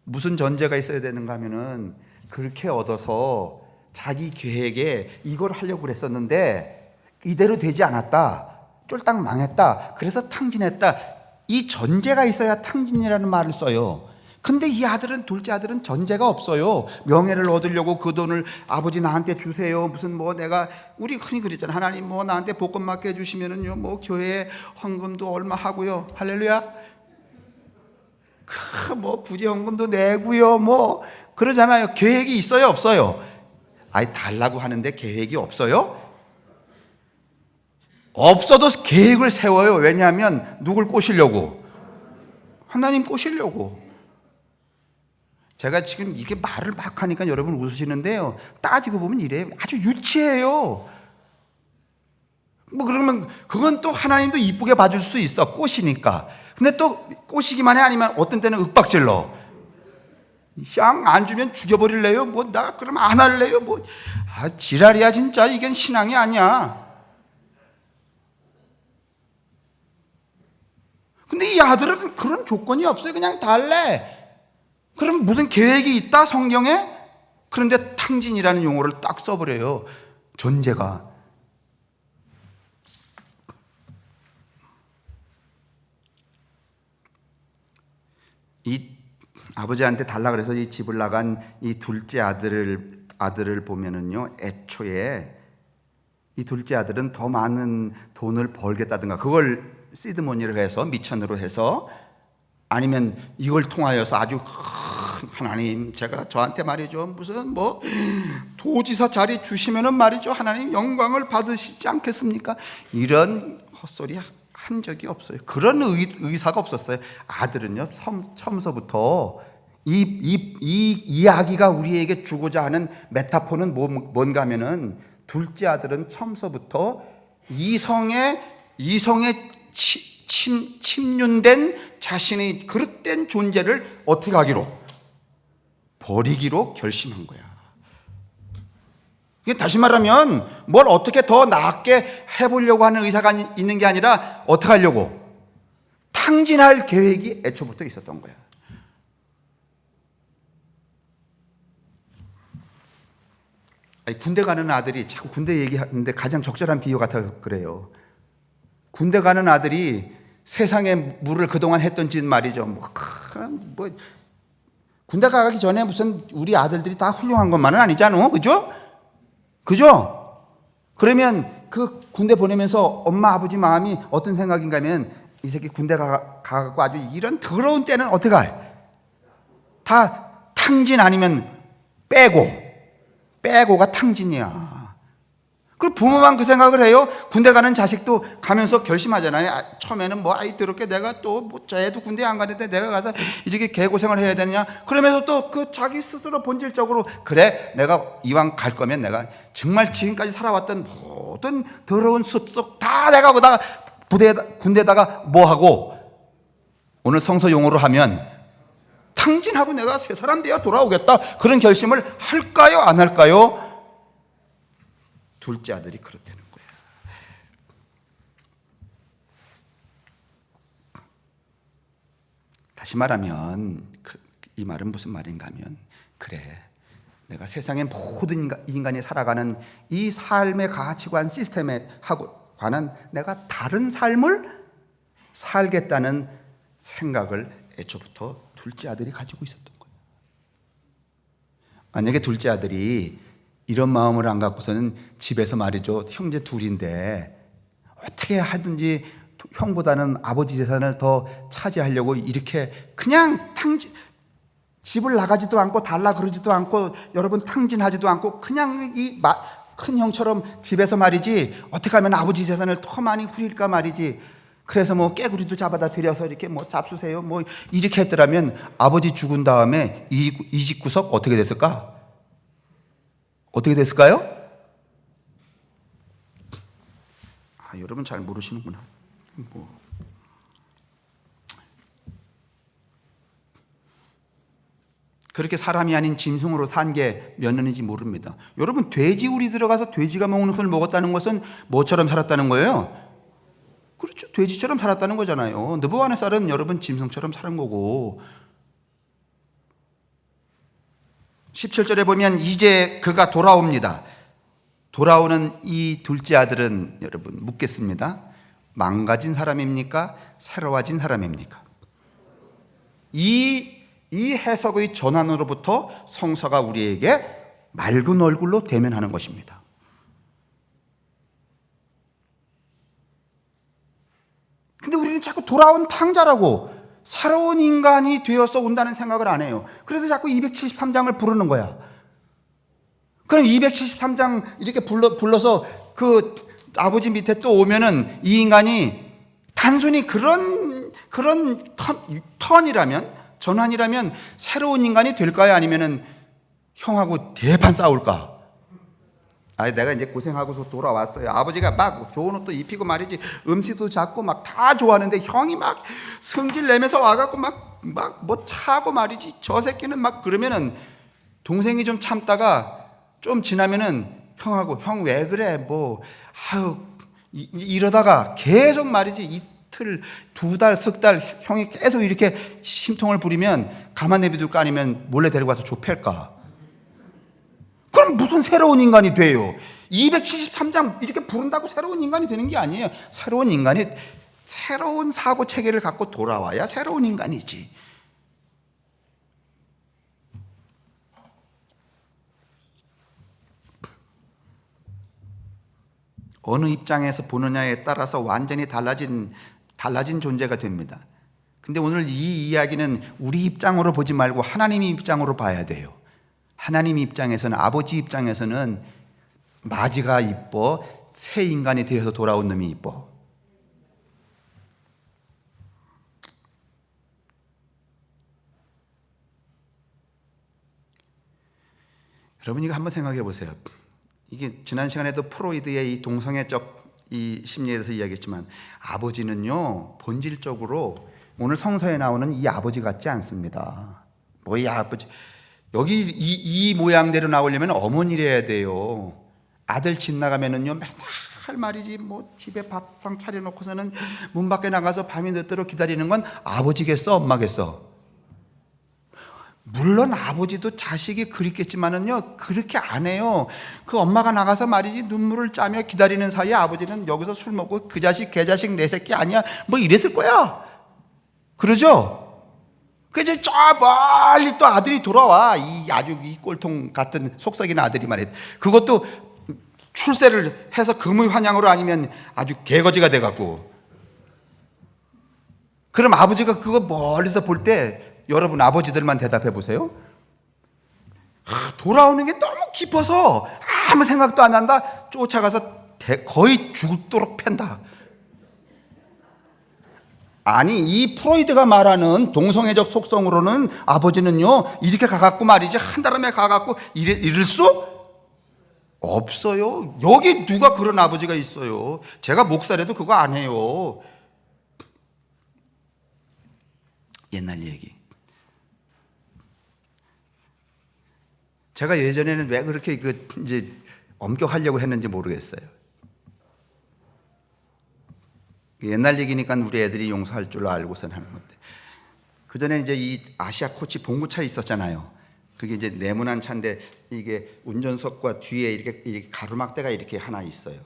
Speaker 2: 무슨 전제가 있어야 되는가 하면은 그렇게 얻어서 자기 계획에 이걸 하려고 그랬었는데 이대로 되지 않았다, 쫄딱 망했다, 그래서 탕진했다, 이 전제가 있어야 탕진이라는 말을 써요. 근데 이 아들은, 둘째 아들은 전제가 없어요. 명예를 얻으려고 그 돈을 아버지 나한테 주세요, 무슨 뭐 내가, 우리 흔히 그랬잖아, 하나님 뭐 나한테 복권 맡겨 주시면은요 뭐 교회에 헌금도 얼마 하고요, 할렐루야, 뭐 부재 헌금도 내고요, 뭐 그러잖아요. 계획이 있어요, 없어요? 아니, 달라고 하는데 계획이 없어요? 없어도 계획을 세워요. 왜냐하면 누굴 꼬시려고? 하나님 꼬시려고. 제가 지금 이게 말을 막 하니까 여러분 웃으시는데요, 따지고 보면 이래요. 아주 유치해요. 뭐 그러면 그건 또 하나님도 이쁘게 봐줄 수 있어, 꼬시니까. 근데 또 꼬시기만 해? 아니면 어떤 때는 윽박질러? 샹 안 주면 죽여버릴래요? 뭐 나 그럼 안 할래요? 뭐 지랄이야 진짜. 이건 신앙이 아니야. 근데 이 아들은 그런 조건이 없어요. 그냥 달래. 그럼 무슨 계획이 있다 성경에? 그런데 탕진이라는 용어를 딱 써버려요. 전제가. 이 아버지한테 달라 그래서 이 집을 나간 이 둘째 아들을 보면은요, 애초에 이 둘째 아들은 더 많은 돈을 벌겠다든가, 그걸 시드머니를 해서, 미천으로 해서, 아니면 이걸 통하여서 아주 하나님, 제가 저한테 말이죠 무슨 뭐 도지사 자리 주시면은 말이죠 하나님 영광을 받으시지 않겠습니까? 이런 헛소리 한 적이 없어요. 그런 의사가 없었어요. 아들은요 처음서부터 이 이야기가 우리에게 주고자 하는 메타포는 뭔가 하면은, 둘째 아들은 처음서부터 이성에 침륜된 자신의 그릇된 존재를 어떻게 하기로? 버리기로 결심한 거야. 이게 다시 말하면 뭘 어떻게 더 나았게 해보려고 하는 의사가 있는 게 아니라 어떻게 하려고? 탕진할 계획이 애초부터 있었던 거야. 아니, 군대 가는 아들이, 자꾸 군대 얘기하는데 가장 적절한 비유 같아 그래요. 군대 가는 아들이 세상의 물을 그동안 했던 짓 말이죠. 뭐 군대 가기 전에 무슨 우리 아들들이 다 훌륭한 것만은 아니잖아. 그죠? 그죠? 그러면 그 군대 보내면서 엄마 아버지 마음이 어떤 생각인가 하면, 이 새끼 군대 가고 아주 이런 더러운 때는 어떻게 할? 다 탕진 아니면 빼고가 탕진이야. 그 부모만 그 생각을 해요. 군대 가는 자식도 가면서 결심하잖아요. 처음에는 뭐 아이 더럽게 내가 또 뭐 쟤도 군대 안 가는데 내가 가서 이렇게 개고생을 해야 되느냐. 그러면서 또 그 자기 스스로 본질적으로, 그래 내가 이왕 갈 거면 내가 정말 지금까지 살아왔던 모든 더러운 습속 다 내가 거기다가 군대에다가 뭐 하고, 오늘 성서 용어로 하면 탕진하고 내가 새 사람 되어 돌아오겠다, 그런 결심을 할까요 안 할까요? 둘째 아들이 그렇다는 거야. 다시 말하면 이 말은 무슨 말인가 하면, 그래, 내가 세상의 모든 인간이 살아가는 이 삶의 가치관 시스템에 관한 내가 다른 삶을 살겠다는 생각을 애초부터 둘째 아들이 가지고 있었던 거예요. 만약에 둘째 아들이 이런 마음을 안 갖고서는 집에서 말이죠, 형제 둘인데 어떻게 하든지 형보다는 아버지 재산을 더 차지하려고 이렇게 그냥 집을 나가지도 않고 달라 그러지도 않고 여러분 탕진하지도 않고 그냥 큰 형처럼 집에서 말이지 어떻게 하면 아버지 재산을 더 많이 후릴까 말이지. 그래서 뭐 깨구리도 잡아다 들여서 이렇게 뭐 잡수세요 뭐 이렇게 했더라면 아버지 죽은 다음에 이 집 구석 어떻게 됐을까? 어떻게 됐을까요? 여러분 잘 모르시는구나. 그렇게 사람이 아닌 짐승으로 산 게 몇 년인지 모릅니다. 여러분 돼지 우리 들어가서 돼지가 먹는 것을 먹었다는 것은 뭐처럼 살았다는 거예요? 그렇죠. 돼지처럼 살았다는 거잖아요. 느부갓네살은 여러분 짐승처럼 사는 거고. 17절에 보면 이제 그가 돌아옵니다. 돌아오는 이 둘째 아들은 여러분 묻겠습니다. 망가진 사람입니까? 새로워진 사람입니까? 이 해석의 전환으로부터 성서가 우리에게 맑은 얼굴로 대면하는 것입니다. 근데 우리는 자꾸 돌아온 탕자라고 새로운 인간이 되어서 온다는 생각을 안 해요. 그래서 자꾸 273장을 부르는 거야. 그럼 273장 이렇게 불러서 그 아버지 밑에 또 오면은 이 인간이 단순히 그런 턴이라면, 전환이라면 새로운 인간이 될까요? 아니면은 형하고 대판 싸울까? 내가 이제 고생하고서 돌아왔어요. 아버지가 막 좋은 옷도 입히고 말이지, 음식도 잡고 막 다 좋아하는데 형이 막 성질 내면서 와갖고 막 뭐 차고 말이지. 저 새끼는 막 그러면은 동생이 좀 참다가 좀 지나면은 형하고 형 왜 그래? 뭐 이러다가 계속 말이지 이틀, 두 달, 석 달 형이 계속 이렇게 심통을 부리면 가만 내비둘까 아니면 몰래 데리고 와서 좁힐까? 그럼 무슨 새로운 인간이 돼요? 273장 이렇게 부른다고 새로운 인간이 되는 게 아니에요. 새로운 인간이 새로운 사고 체계를 갖고 돌아와야 새로운 인간이지. 어느 입장에서 보느냐에 따라서 완전히 달라진 존재가 됩니다. 근데 오늘 이 이야기는 우리 입장으로 보지 말고 하나님의 입장으로 봐야 돼요. 하나님 입장에서는, 아버지 입장에서는 마지가 이뻐, 새 인간이 되어서 돌아온 놈이 이뻐. 여러분 이거 한번 생각해 보세요. 이게 지난 시간에도 프로이드의 이 동성애적 이 심리에 대해서 이야기했지만 아버지는요 본질적으로 오늘 성서에 나오는 이 아버지 같지 않습니다. 이 아버지 여기 이 모양대로 나오려면 어머니래야 돼요. 아들 집 나가면은요 맨날 말이지 뭐 집에 밥상 차려놓고서는 문 밖에 나가서 밤이 늦도록 기다리는 건 아버지겠어, 엄마겠어? 물론 아버지도 자식이 그립겠지만은요 그렇게 안 해요. 그 엄마가 나가서 말이지 눈물을 짜며 기다리는 사이에 아버지는 여기서 술 먹고 그 자식 걔 자식 내 새끼 아니야 뭐 이랬을 거야. 그러죠? 그래서 저 멀리 또 아들이 돌아와. 아주 이 꼴통 같은 속썩이는 아들이 말이야. 그것도 출세를 해서 금의환양으로 아니면 아주 개거지가 돼갖고. 그럼 아버지가 그거 멀리서 볼 때 여러분 아버지들만 대답해 보세요. 돌아오는 게 너무 깊어서 아무 생각도 안 난다. 쫓아가서 거의 죽도록 팬다. 아니 이 프로이드가 말하는 동성애적 속성으로는 아버지는요 이렇게 가갖고 말이지 한다름에 가갖고 이럴 수 없어요. 여기 누가 그런 아버지가 있어요? 제가 목사라도 그거 안 해요. 옛날 얘기. 제가 예전에는 왜 그렇게 이제 엄격하려고 했는지 모르겠어요. 옛날 얘기니까 우리 애들이 용서할 줄 알고선 하는 건데 전에 이제 이 아시아 코치 봉구차 있었잖아요. 그게 이제 네모난 차인데 이게 운전석과 뒤에 이렇게 가로막대가 이렇게 하나 있어요.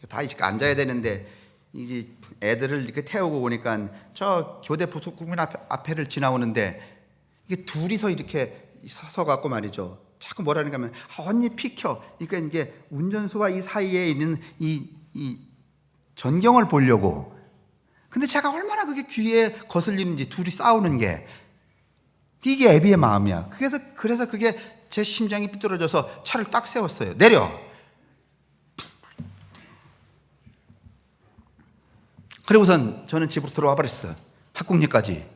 Speaker 2: 다 이렇게 앉아야 되는데 이제 애들을 이렇게 태우고 오니까 저 교대 부속국민 앞에를 지나오는데 이게 둘이서 이렇게 서서 갖고 말이죠. 자꾸 뭐라는가 하면 언니 비켜. 그러니까 이게 운전수와 이 사이에 있는 이 전경을 보려고. 근데 제가 얼마나 그게 귀에 거슬리는지 둘이 싸우는 게 이게 애비의 마음이야. 그래서 그게 제 심장이 삐뚤어져서 차를 딱 세웠어요. 내려. 그리고선 저는 집으로 들어와 버렸어요. 학국리까지.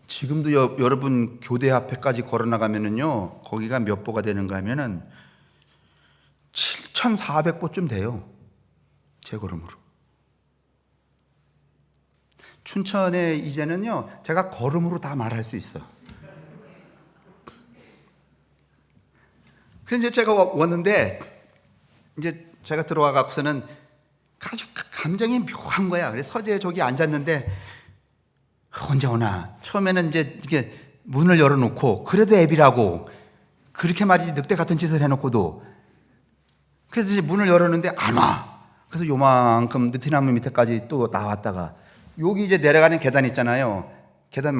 Speaker 2: 지금도 여러분 교대 앞에까지 걸어 나가면은요, 거기가 몇 보가 되는가 하면은 7,400보쯤 돼요. 제 걸음으로. 춘천에 이제는요, 제가 걸음으로 다 말할 수 있어요. 그래서 이제 제가 왔는데, 이제 제가 들어와 갖고서는 아주 감정이 묘한 거야. 그래서 서재에 저기 앉았는데, 언제 오나? 처음에는 이제 이게 문을 열어놓고, 그래도 애비라고, 그렇게 말이지 늑대 같은 짓을 해놓고도, 그래서 이제 문을 열었는데 안 와. 그래서 요만큼 느티나무 밑에까지 또 나왔다가, 여기 이제 내려가는 계단 있잖아요. 계단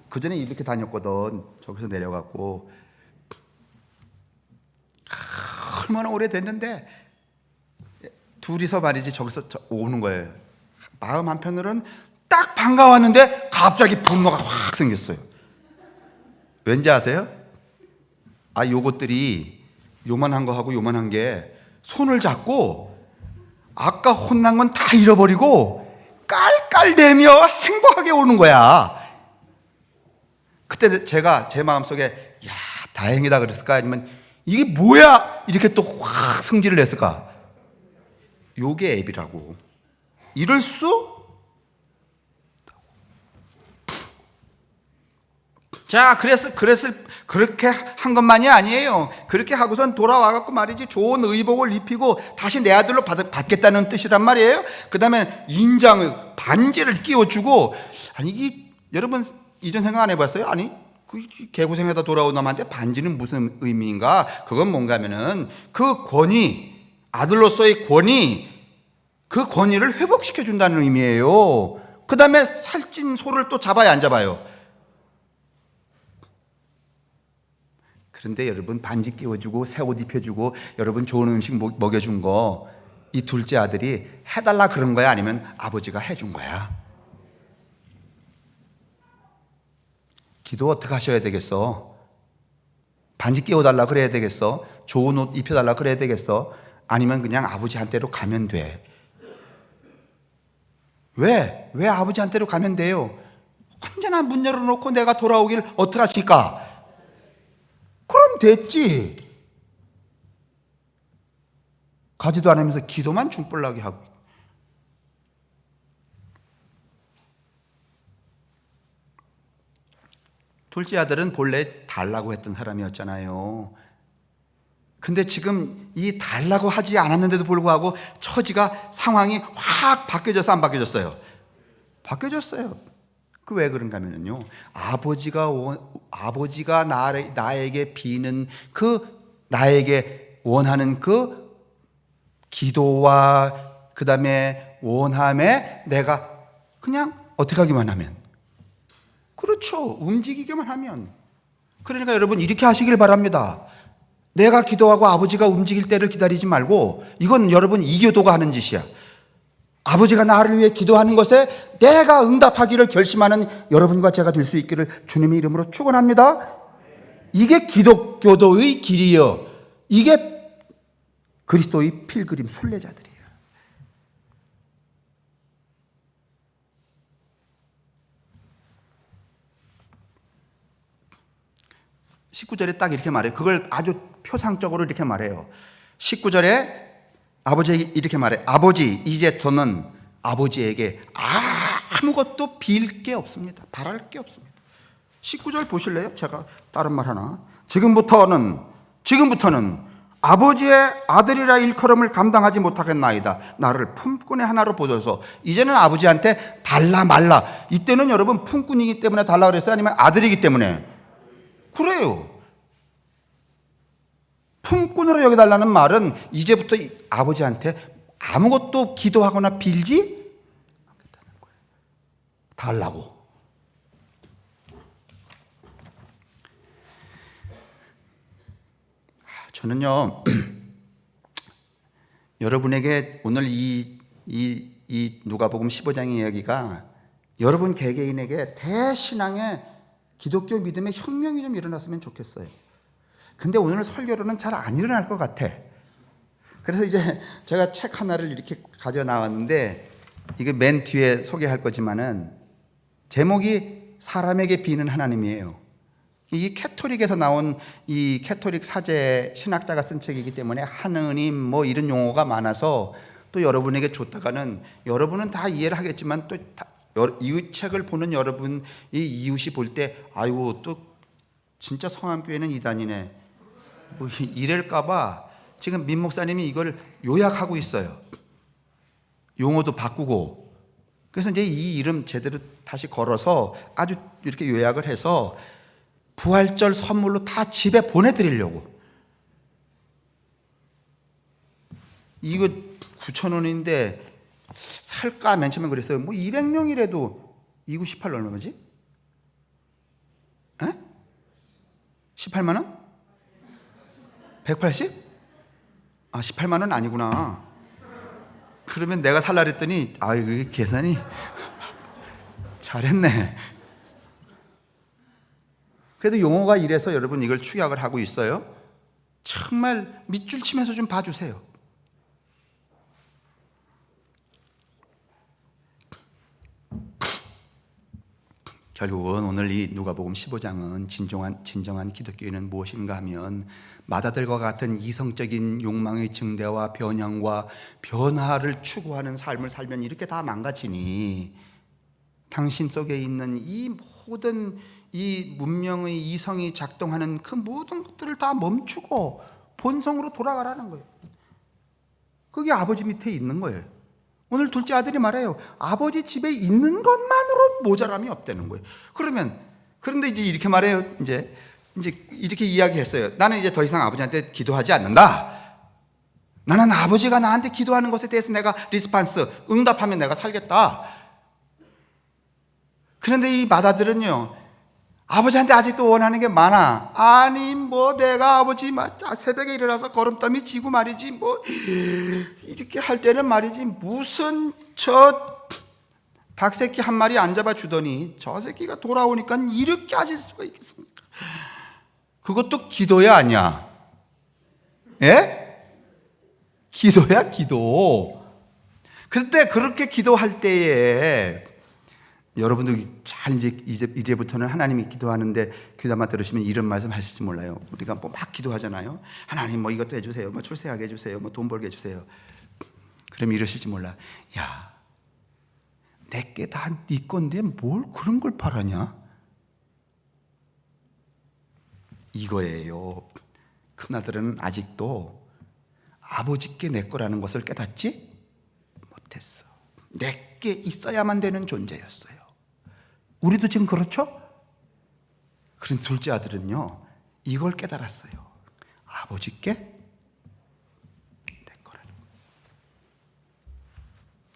Speaker 2: 그 전에 이렇게 다녔거든. 저기서 내려갔고. 얼마나 오래됐는데, 둘이서 말이지 저기서 오는 거예요. 마음 한편으로는 딱 반가웠는데 갑자기 분노가 확 생겼어요. 왠지 아세요? 요것들이 요만한 거 하고 요만한 게 손을 잡고 아까 혼난 건 다 잃어버리고 깔깔대며 행복하게 오는 거야. 그때 제가 제 마음속에 야 다행이다 그랬을까? 아니면 이게 뭐야? 이렇게 또 확 승질을 냈을까? 요게 앱이라고. 이럴 수? 자, 그렇게 한 것만이 아니에요. 그렇게 하고선 돌아와갖고 말이지 좋은 의복을 입히고 다시 내 아들로 받겠다는 뜻이란 말이에요. 그 다음에 인장을, 반지를 끼워주고, 여러분, 이전 생각 안 해봤어요? 그 개고생하다 돌아온 놈한테 반지는 무슨 의미인가? 그건 뭔가 하면은 그 권위, 아들로서의 권위, 그 권위를 회복시켜준다는 의미예요. 그 다음에 살찐 소를 또 잡아야 안 잡아요? 그런데 여러분 반지 끼워주고 새 옷 입혀주고 여러분 좋은 음식 먹여준 거 이 둘째 아들이 해달라 그런 거야? 아니면 아버지가 해준 거야? 기도 어떻게 하셔야 되겠어? 반지 끼워달라 그래야 되겠어? 좋은 옷 입혀달라 그래야 되겠어? 아니면 그냥 아버지한테로 가면 돼? 왜 아버지한테로 가면 돼요? 언제나 문 열어놓고 내가 돌아오길 어떻게 하실까? 그럼 됐지. 가지도 않으면서 기도만 중불나게 하고. 둘째 아들은 본래 달라고 했던 사람이었잖아요. 근데 지금 이 달라고 하지 않았는데도 불구하고 처지가 상황이 확 바뀌어져서 안 바뀌어졌어요? 바뀌어졌어요. 그 왜 그런가 하면요, 아버지가 나에게 비는 나에게 원하는 그 기도와 그 다음에 원함에 내가 그냥 어떻게 하기만 하면, 그렇죠, 움직이기만 하면. 그러니까 여러분 이렇게 하시길 바랍니다. 내가 기도하고 아버지가 움직일 때를 기다리지 말고, 이건 여러분 이교도가 하는 짓이야. 아버지가 나를 위해 기도하는 것에 내가 응답하기를 결심하는 여러분과 제가 될 수 있기를 주님의 이름으로 축원합니다. 이게 기독교도의 길이요, 이게 그리스도의 필그림 순례자들이에요. 19절에 딱 이렇게 말해요. 그걸 아주 표상적으로 이렇게 말해요. 19절에 아버지 이렇게 말해. 아버지, 이제 저는 아버지에게 아무것도 빌 게 없습니다. 바랄 게 없습니다. 19절 보실래요? 제가 다른 말 하나. 지금부터는 아버지의 아들이라 일컬음을 감당하지 못하겠나이다. 나를 품꾼의 하나로 보셔서. 이제는 아버지한테 달라 말라. 이때는 여러분 품꾼이기 때문에 달라 그랬어요? 아니면 아들이기 때문에? 그래요. 품꾼으로 여겨달라는 말은 이제부터 아버지한테 아무것도 기도하거나 빌지 않겠다는 거예요. 달라고. 저는요, 여러분에게 오늘 이 누가복음 15장의 이야기가 여러분 개개인에게 대신앙의 기독교 믿음의 혁명이 좀 일어났으면 좋겠어요. 근데 오늘 설교로는 잘 안 일어날 것 같아. 그래서 이제 제가 책 하나를 이렇게 가져 나왔는데, 이게 맨 뒤에 소개할 거지만은 제목이 사람에게 비는 하나님이에요. 이 캐토릭에서 나온 이 캐토릭 사제 신학자가 쓴 책이기 때문에 하느님 뭐 이런 용어가 많아서 또 여러분에게 줬다가는 여러분은 다 이해를 하겠지만 또 이 책을 보는 여러분, 이 이웃이 볼 때 아이고 또 진짜 성함교회는 이단이네 뭐 이럴까봐 지금 민 목사님이 이걸 요약하고 있어요. 용어도 바꾸고. 그래서 이제 이 이름 제대로 다시 걸어서 아주 이렇게 요약을 해서 부활절 선물로 다 집에 보내드리려고. 이거 9,000원인데 살까 맨 처음에 그랬어요. 뭐 200명이라도 2구 18 얼마지? 에? 18만 원? 180? 아 18만 원 아니구나. 그러면 내가 살라 그랬더니 아 이거 계산이 잘했네. 그래도 용어가 이래서 여러분 이걸 축약을 하고 있어요. 정말 밑줄 치면서 좀 봐주세요. 결국은 오늘 이 누가복음 15장은 진정한 기독교인은 무엇인가 하면 마다들과 같은 이성적인 욕망의 증대와 변형과 변화를 추구하는 삶을 살면 이렇게 다 망가지니 당신 속에 있는 이 모든 이 문명의 이성이 작동하는 그 모든 것들을 다 멈추고 본성으로 돌아가라는 거예요. 그게 아버지 밑에 있는 거예요. 오늘 둘째 아들이 말해요. 아버지 집에 있는 것만으로 모자람이 없다는 거예요. 그런데 이제 이렇게 말해요. 이제 이렇게 이야기했어요. 나는 이제 더 이상 아버지한테 기도하지 않는다. 나는 아버지가 나한테 기도하는 것에 대해서 내가 리스판스, 응답하면 내가 살겠다. 그런데 이 맏아들은요, 아버지한테 아직도 원하는 게 많아. 아니 뭐 내가 아버지 새벽에 일어나서 걸음더미 지고 말이지 뭐 이렇게 할 때는 말이지 무슨 저 닭새끼 한 마리 안 잡아 주더니 저 새끼가 돌아오니까 이렇게 하실 수가 있겠습니까? 그것도 기도야 아니야? 예? 기도야 기도. 그때 그렇게 기도할 때에 여러분들 잘 이제부터는 하나님이 기도하는데 귀담아 들으시면 이런 말씀 하실지 몰라요. 우리가 뭐 막 기도하잖아요. 하나님 뭐 이것도 해주세요. 뭐 출세하게 해주세요. 뭐 돈 벌게 해주세요. 그럼 이러실지 몰라. 야, 내게 다 네 건데 뭘 그런 걸 바라냐? 이거예요. 큰아들은 아직도 아버지께 내 거라는 것을 깨닫지 못했어. 내게 있어야만 되는 존재였어요. 우리도 지금 그렇죠? 그런 둘째 아들은요 이걸 깨달았어요. 아버지께 내 거라는 거예요.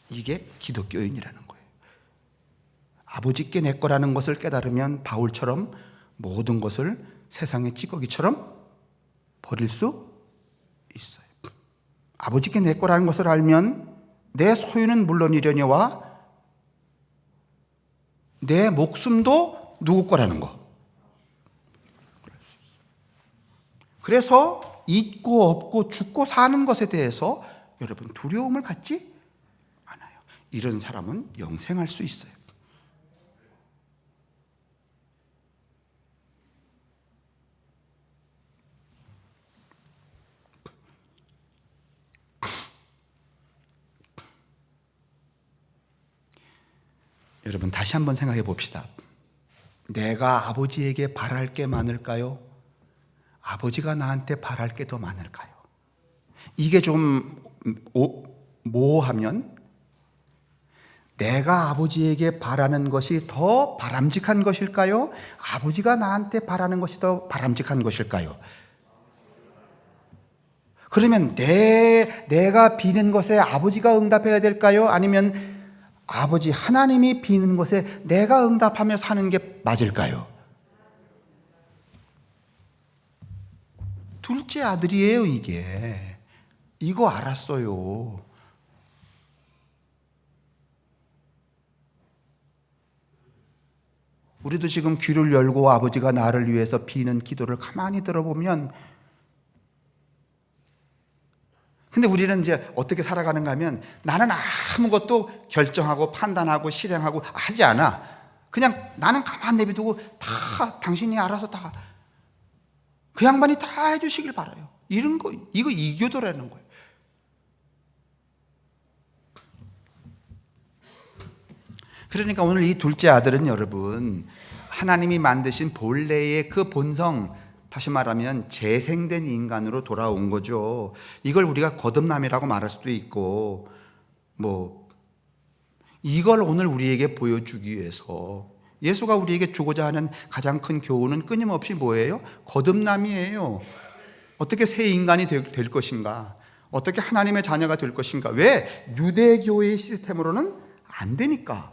Speaker 2: 이게 기독교인이라는 거예요. 아버지께 내 거라는 것을 깨달으면 바울처럼 모든 것을 세상의 찌꺼기처럼 버릴 수 있어요. 아버지께 내 거라는 것을 알면 내 소유는 물론이려니와 내 목숨도 누구 거라는 거. 그래서 있고 없고 죽고 사는 것에 대해서 여러분 두려움을 갖지 않아요. 이런 사람은 영생할 수 있어요. 여러분 다시 한번 생각해 봅시다. 내가 아버지에게 바랄 게 많을까요? 아버지가 나한테 바랄 게 더 많을까요? 이게 좀 모호하면 내가 아버지에게 바라는 것이 더 바람직한 것일까요? 아버지가 나한테 바라는 것이 더 바람직한 것일까요? 그러면 내가 비는 것에 아버지가 응답해야 될까요? 아니면 아버지 하나님이 비는 것에 내가 응답하며 사는 게 맞을까요? 둘째 아들이에요, 이게. 이거 알았어요. 우리도 지금 귀를 열고 아버지가 나를 위해서 비는 기도를 가만히 들어보면, 근데 우리는 이제 어떻게 살아가는가 하면 나는 아무것도 결정하고 판단하고 실행하고 하지 않아. 그냥 나는 가만 내비두고 다 당신이 알아서 다 그 양반이 다 해주시길 바라요. 이런 거, 이거 이교도라는 거예요. 그러니까 오늘 이 둘째 아들은 여러분, 하나님이 만드신 본래의 그 본성, 다시 말하면 재생된 인간으로 돌아온 거죠. 이걸 우리가 거듭남이라고 말할 수도 있고, 이걸 오늘 우리에게 보여주기 위해서 예수가 우리에게 주고자 하는 가장 큰 교훈은 끊임없이 뭐예요? 거듭남이에요. 어떻게 새 인간이 될 것인가? 어떻게 하나님의 자녀가 될 것인가? 왜? 유대교의 시스템으로는 안 되니까.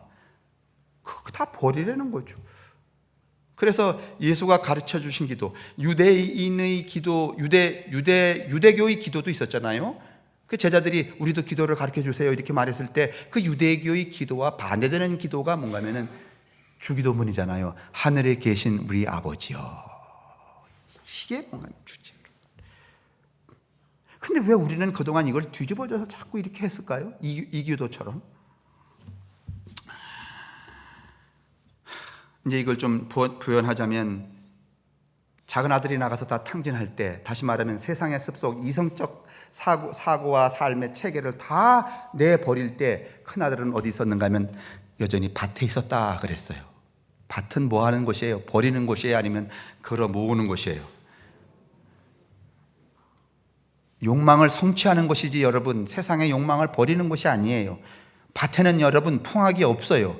Speaker 2: 그거 다 버리라는 거죠. 그래서 예수가 가르쳐 주신 기도, 유대인의 기도, 유대교의 기도도 있었잖아요. 그 제자들이 우리도 기도를 가르쳐 주세요 이렇게 말했을 때 그 유대교의 기도와 반대되는 기도가 뭔가 하면은 주기도문이잖아요. 하늘에 계신 우리 아버지요. 이게 뭔가 주제. 근데 왜 우리는 그동안 이걸 뒤집어져서 자꾸 이렇게 했을까요? 이 기도처럼. 이제 이걸 좀 부연하자면 작은 아들이 나가서 다 탕진할 때, 다시 말하면 세상의 습속, 이성적 사고와 삶의 체계를 다 내버릴 때 큰 아들은 어디 있었는가 하면 여전히 밭에 있었다 그랬어요. 밭은 뭐 하는 곳이에요? 버리는 곳이에요? 아니면 걸어 모으는 곳이에요? 욕망을 성취하는 곳이지 여러분, 세상의 욕망을 버리는 곳이 아니에요. 밭에는 여러분 풍악이 없어요.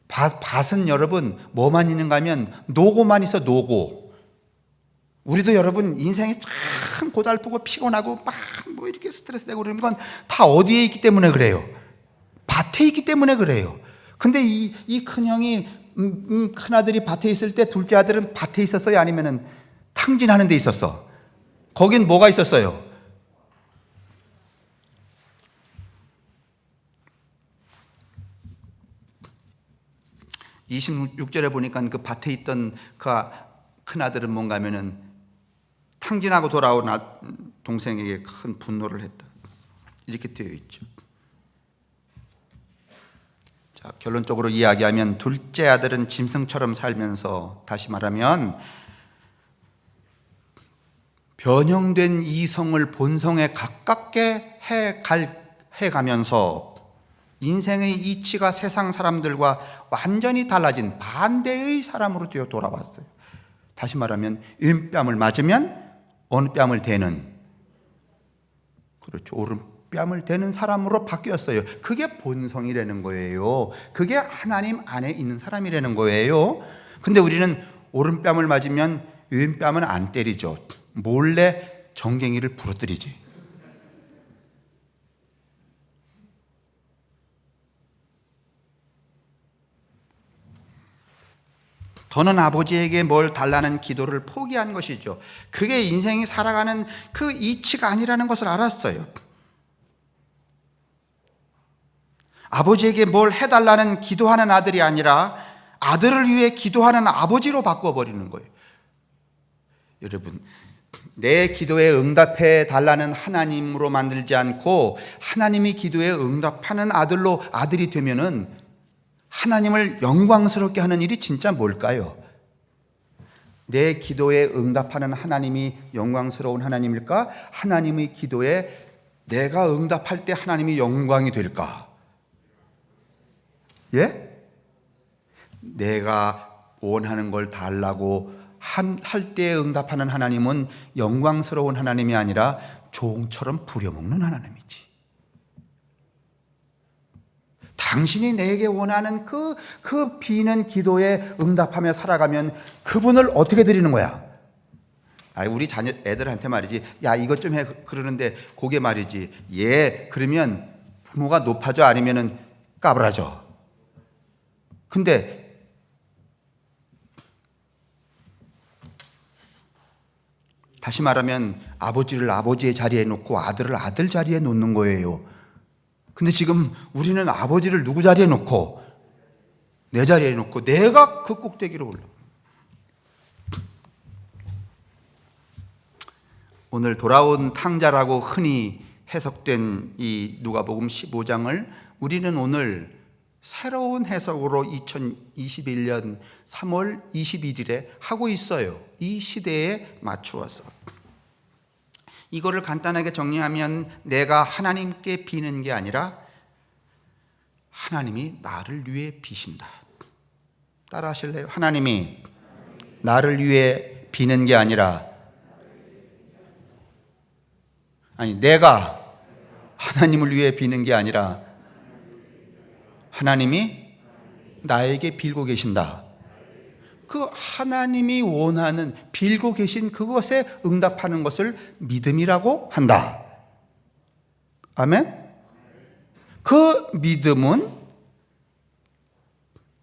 Speaker 2: 밭은 여러분 뭐만 있는가 하면 노고만 있어, 노고. 우리도 여러분 인생이 참 고달프고 피곤하고 막 뭐 이렇게 스트레스 되고 그러는 건 다 어디에 있기 때문에 그래요? 밭에 있기 때문에 그래요. 근데 이 큰형이 큰아들이 밭에 있을 때 둘째 아들은 밭에 있었어요? 아니면은 탕진하는 데 있었어? 거긴 뭐가 있었어요? (26절에) 보니까 그 밭에 있던 그 큰아들은 뭔가 하면은 탕진하고 돌아온 동생에게 큰 분노를 했다, 이렇게 되어 있죠. 자, 결론적으로 이야기하면 둘째 아들은 짐승처럼 살면서, 다시 말하면 변형된 이성을 본성에 가깝게 해가면서 인생의 이치가 세상 사람들과 완전히 달라진 반대의 사람으로 되어 돌아왔어요. 다시 말하면 왼뺨을 맞으면 어느 뺨을 대는, 그렇죠, 오른뺨을 대는 사람으로 바뀌었어요. 그게 본성이라는 거예요. 그게 하나님 안에 있는 사람이라는 거예요. 근데 우리는 오른뺨을 맞으면 왼뺨은 안 때리죠. 몰래 정갱이를 부러뜨리지. 더는 아버지에게 뭘 달라는 기도를 포기한 것이죠. 그게 인생이 살아가는 그 이치가 아니라는 것을 알았어요. 아버지에게 뭘 해달라는 기도하는 아들이 아니라 아들을 위해 기도하는 아버지로 바꿔버리는 거예요. 여러분, 내 기도에 응답해 달라는 하나님으로 만들지 않고 하나님이 기도에 응답하는 아들이 되면은 하나님을 영광스럽게 하는 일이 진짜 뭘까요? 내 기도에 응답하는 하나님이 영광스러운 하나님일까? 하나님의 기도에 내가 응답할 때 하나님이 영광이 될까? 예? 내가 원하는 걸 달라고 할 때에 응답하는 하나님은 영광스러운 하나님이 아니라
Speaker 1: 종처럼 부려먹는 하나님이지. 당신이 내게 원하는 그 비는 기도에 응답하며 살아가면 그분을 어떻게 드리는 거야? 우리 자녀 애들한테 말이지, 야 이것 좀 해 그러는데 그게 말이지, 그러면 부모가 높아져 아니면은 까불어져. 근데 다시 말하면 아버지를 아버지의 자리에 놓고 아들을 아들 자리에 놓는 거예요. 근데 지금 우리는 아버지를 누구 자리에 놓고? 내 자리에 놓고 내가 그 꼭대기로 올라. 오늘 돌아온 탕자라고 흔히 해석된 이 누가복음 15장을 우리는 오늘 새로운 해석으로 2021년 3월 21일에 하고 있어요. 이 시대에 맞추어서. 이거를 간단하게 정리하면 내가 하나님께 비는 게 아니라 하나님이 나를 위해 비신다. 따라 하실래요? 하나님이 나를 위해 비는 게 아니라, 내가 하나님을 위해 비는 게 아니라 하나님이 나에게 빌고 계신다. 그 하나님이 원하는 빌고 계신 그것에 응답하는 것을 믿음이라고 한다. 아멘? 그 믿음은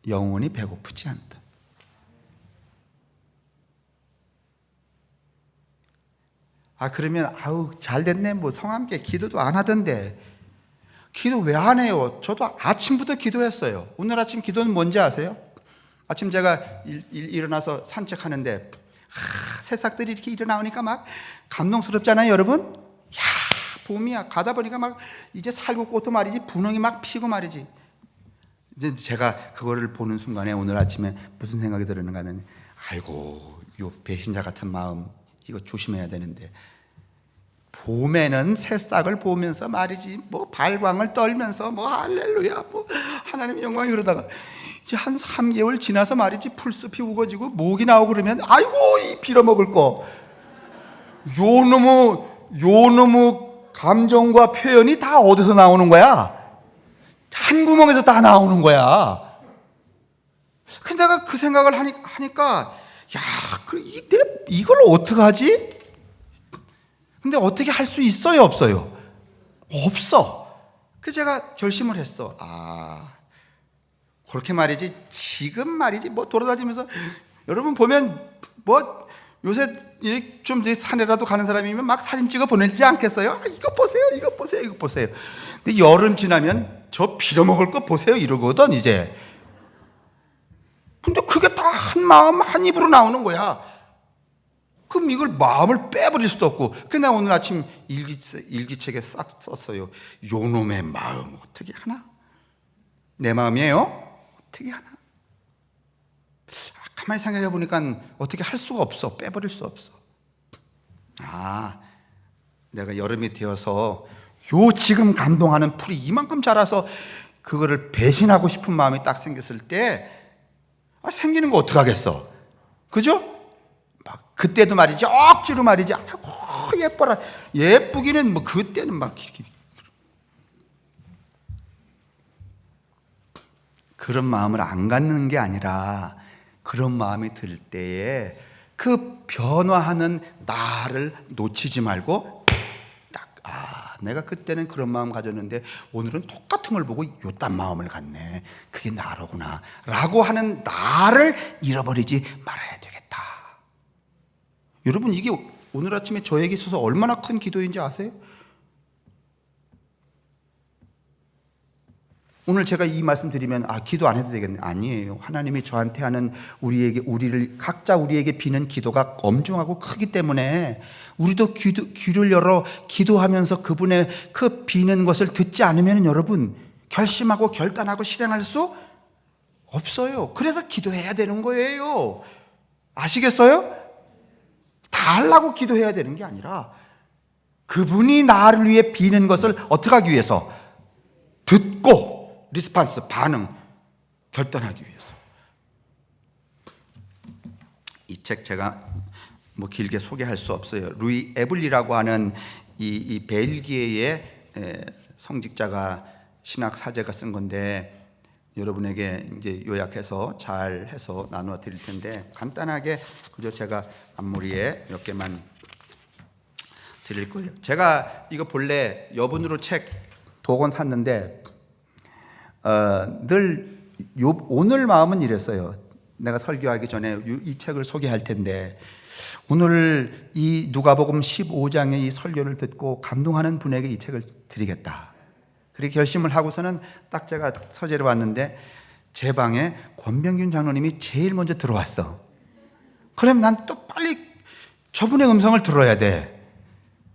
Speaker 1: 영원히 배고프지 않다. 그러면 잘 됐네. 뭐 성함께 기도도 안 하던데. 기도 왜 안 해요? 저도 아침부터 기도했어요. 오늘 아침 기도는 뭔지 아세요? 아침 제가 일어나서 산책하는데 새싹들이 이렇게 일어나오니까 막 감동스럽잖아요, 여러분? 야, 봄이야. 가다 보니까 막 이제 살구꽃도 말이지 분홍이 막 피고 말이지. 이제 제가 그거를 보는 순간에 오늘 아침에 무슨 생각이 들었는가 하면, 아이고, 요 배신자 같은 마음 이거 조심해야 되는데, 봄에는 새싹을 보면서 말이지 뭐 발광을 떨면서 뭐 할렐루야 뭐 하나님의 영광이, 그러다가 이제 한 3개월 지나서 말이지 풀숲이 우거지고 모기 나오고 그러면 아이고 이 빌어먹을 거, 요 놈의 감정과 표현이 다 어디서 나오는 거야? 한 구멍에서 다 나오는 거야. 근데 내가 그 생각을 하니까 야, 이걸 어떻게 하지? 근데 어떻게 할 수 있어요, 없어요? 없어. 그래서 제가 결심을 했어. 그렇게 말이지 지금 말이지 뭐 돌아다니면서 여러분 보면 뭐 요새 좀 산에라도 가는 사람이면 막 사진 찍어 보내지 않겠어요? 이거 보세요, 이거 보세요, 이거 보세요. 근데 여름 지나면 저 빌어먹을 거 보세요 이러거든 이제. 근데 그게 다 한 마음 한 입으로 나오는 거야. 그럼 이걸 마음을 빼버릴 수도 없고. 그래서 내가 오늘 아침 일기책에 싹 썼어요. 요놈의 마음 어떻게 하나? 내 마음이에요? 어떻게 하나? 가만히 생각해 보니까 어떻게 할 수가 없어. 빼버릴 수 없어. 내가 여름이 되어서 요 지금 감동하는 풀이 이만큼 자라서 그거를 배신하고 싶은 마음이 딱 생겼을 때 생기는 거 어떡하겠어? 그죠? 막 그때도 말이지 억지로 말이지 아이고 예뻐라. 예쁘기는 뭐 그때는 막 그런 마음을 안 갖는 게 아니라, 그런 마음이 들 때에 그 변화하는 나를 놓치지 말고 내가 그때는 그런 마음 가졌는데 오늘은 똑같은 걸 보고 요딴 마음을 갖네. 그게 나로구나 라고 하는 나를 잃어버리지 말아야 되겠다. 여러분, 이게 오늘 아침에 저에게 있어서 얼마나 큰 기도인지 아세요? 오늘 제가 이 말씀 드리면 기도 안 해도 되겠네. 아니에요. 하나님이 저한테 하는 우리에게 비는 기도가 엄중하고 크기 때문에 우리도 귀를 열어 기도하면서 그분의 그 비는 것을 듣지 않으면 여러분 결심하고 결단하고 실행할 수 없어요. 그래서 기도해야 되는 거예요. 아시겠어요? 다 하려고 기도해야 되는 게 아니라 그분이 나를 위해 비는 것을 어떻게 하기 위해서? 듣고 리스판스, 반응, 결단하기 위해서. 이 책 제가 뭐 길게 소개할 수 없어요. 루이 에블리라고 하는
Speaker 2: 이 벨기에의 성직자가 신학 사제가 쓴 건데 여러분에게 이제 요약해서 잘 해서 나누어 드릴 텐데 간단하게 그저 제가 앞머리에 몇 개만 드릴 거예요. 제가 이거 본래 여분으로 책 2권 샀는데 늘 오늘 마음은 이랬어요. 내가 설교하기 전에 이 책을 소개할 텐데 오늘 이 누가복음 15장의 이 설교를 듣고 감동하는 분에게 이 책을 드리겠다. 그렇게 결심을 하고서는 딱 제가 서재로 왔는데 제 방에 권병균 장로님이 제일 먼저 들어왔어. 그럼 난 또 빨리 저분의 음성을 들어야 돼.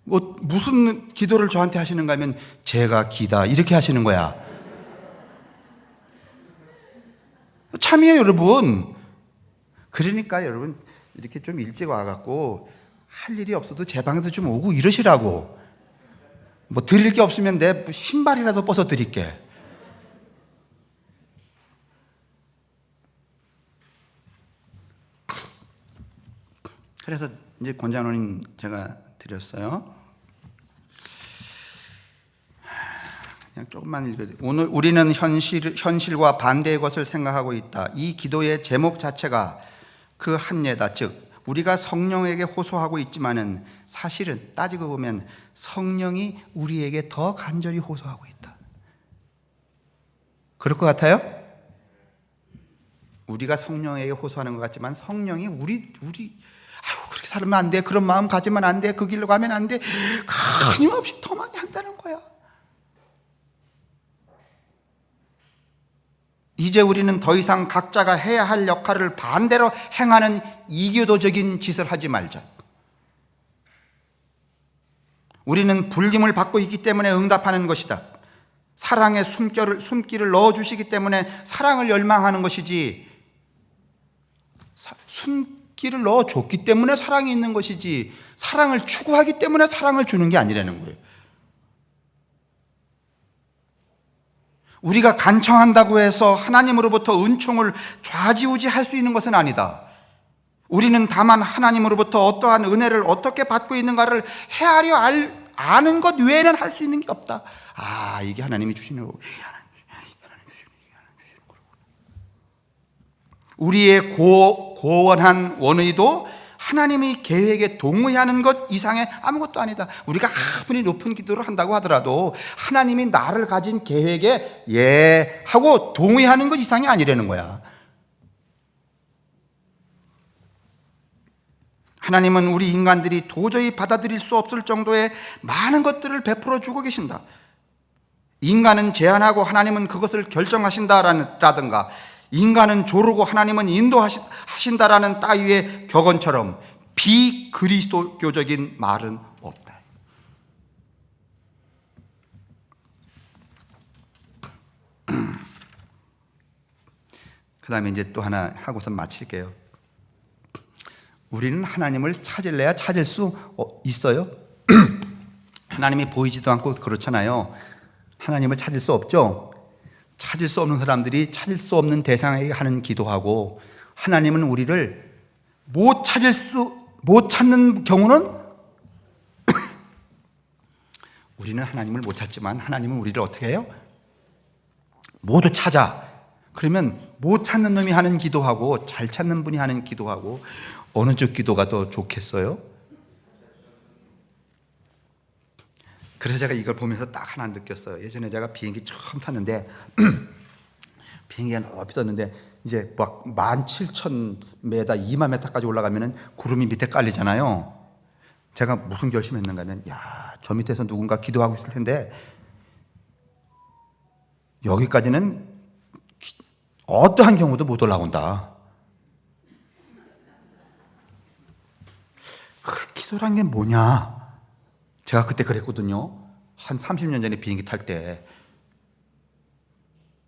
Speaker 2: 뭐 무슨 기도를 저한테 하시는가 하면 제가 기다 이렇게 하시는 거야. 참이에요 여러분. 그러니까 여러분 이렇게 좀 일찍 와갖고 할 일이 없어도 제 방에도 좀 오고 이러시라고. 뭐 드릴 게 없으면 내 신발이라도 벗어 드릴게. 그래서 이제 권장로님 제가 드렸어요. 그냥 조금만 읽어요. 오늘 우리는 현실과 반대의 것을 생각하고 있다. 이 기도의 제목 자체가 그 한 예다. 즉 우리가 성령에게 호소하고 있지만은 사실은 따지고 보면 성령이 우리에게 더 간절히 호소하고 있다. 그럴 것 같아요? 우리가 성령에게 호소하는 것 같지만 성령이 우리 아이고 그렇게 살면 안 돼. 그런 마음 가지면 안 돼. 그 길로 가면 안 돼. 끊임없이 더 많이 한다는 거야. 이제 우리는 더 이상 각자가 해야 할 역할을 반대로 행하는 이교도적인 짓을 하지 말자. 우리는 불림을 받고 있기 때문에 응답하는 것이다. 사랑의 숨길을 넣어주시기 때문에 사랑을 열망하는 것이지, 숨길을 넣어줬기 때문에 사랑이 있는 것이지, 사랑을 추구하기 때문에 사랑을 주는 게 아니라는 거예요. 우리가 간청한다고 해서 하나님으로부터 은총을 좌지우지할 수 있는 것은 아니다. 우리는 다만 하나님으로부터 어떠한 은혜를 어떻게 받고 있는가를 헤아려 아는 것 외에는 할 수 있는 게 없다. 아, 이게 하나님이 주시는 거고, 하나님 주시는 거고. 우리의 고원한 원의도 하나님의 계획에 동의하는 것 이상의 아무것도 아니다. 우리가 아무리 높은 기도를 한다고 하더라도 하나님이 나를 가진 계획에 예 하고 동의하는 것 이상이 아니라는 거야. 하나님은 우리 인간들이 도저히 받아들일 수 없을 정도의 많은 것들을 베풀어 주고 계신다. 인간은 제한하고 하나님은 그것을 결정하신다라든가, 인간은 조르고 하나님은 인도하신다라는 따위의 격언처럼 비그리스도교적인 말은 없다. 그 다음에 이제 또 하나 하고서 마칠게요. 우리는 하나님을 찾을래야 찾을 수 있어요? 하나님이 보이지도 않고 그렇잖아요. 하나님을 찾을 수 없죠? 찾을 수 없는 사람들이 찾을 수 없는 대상에게 하는 기도하고, 하나님은 우리를 못 찾는 경우는 우리는 하나님을 못 찾지만 하나님은 우리를 어떻게 해요? 모두 찾아. 그러면 못 찾는 놈이 하는 기도하고 잘 찾는 분이 하는 기도하고 어느 쪽 기도가 더 좋겠어요? 그래서 제가 이걸 보면서 딱 하나 느꼈어요. 예전에 제가 비행기 처음 탔는데 비행기가 높이 떴는데 이제 막 17,000m, 20,000m까지 올라가면은 구름이 밑에 깔리잖아요. 제가 무슨 결심했는가 하면, 야, 저 밑에서 누군가 기도하고 있을 텐데 여기까지는 어떠한 경우도 못 올라온다. 그 기도란 게 뭐냐? 제가 그때 그랬거든요. 한 30년 전에 비행기 탈 때.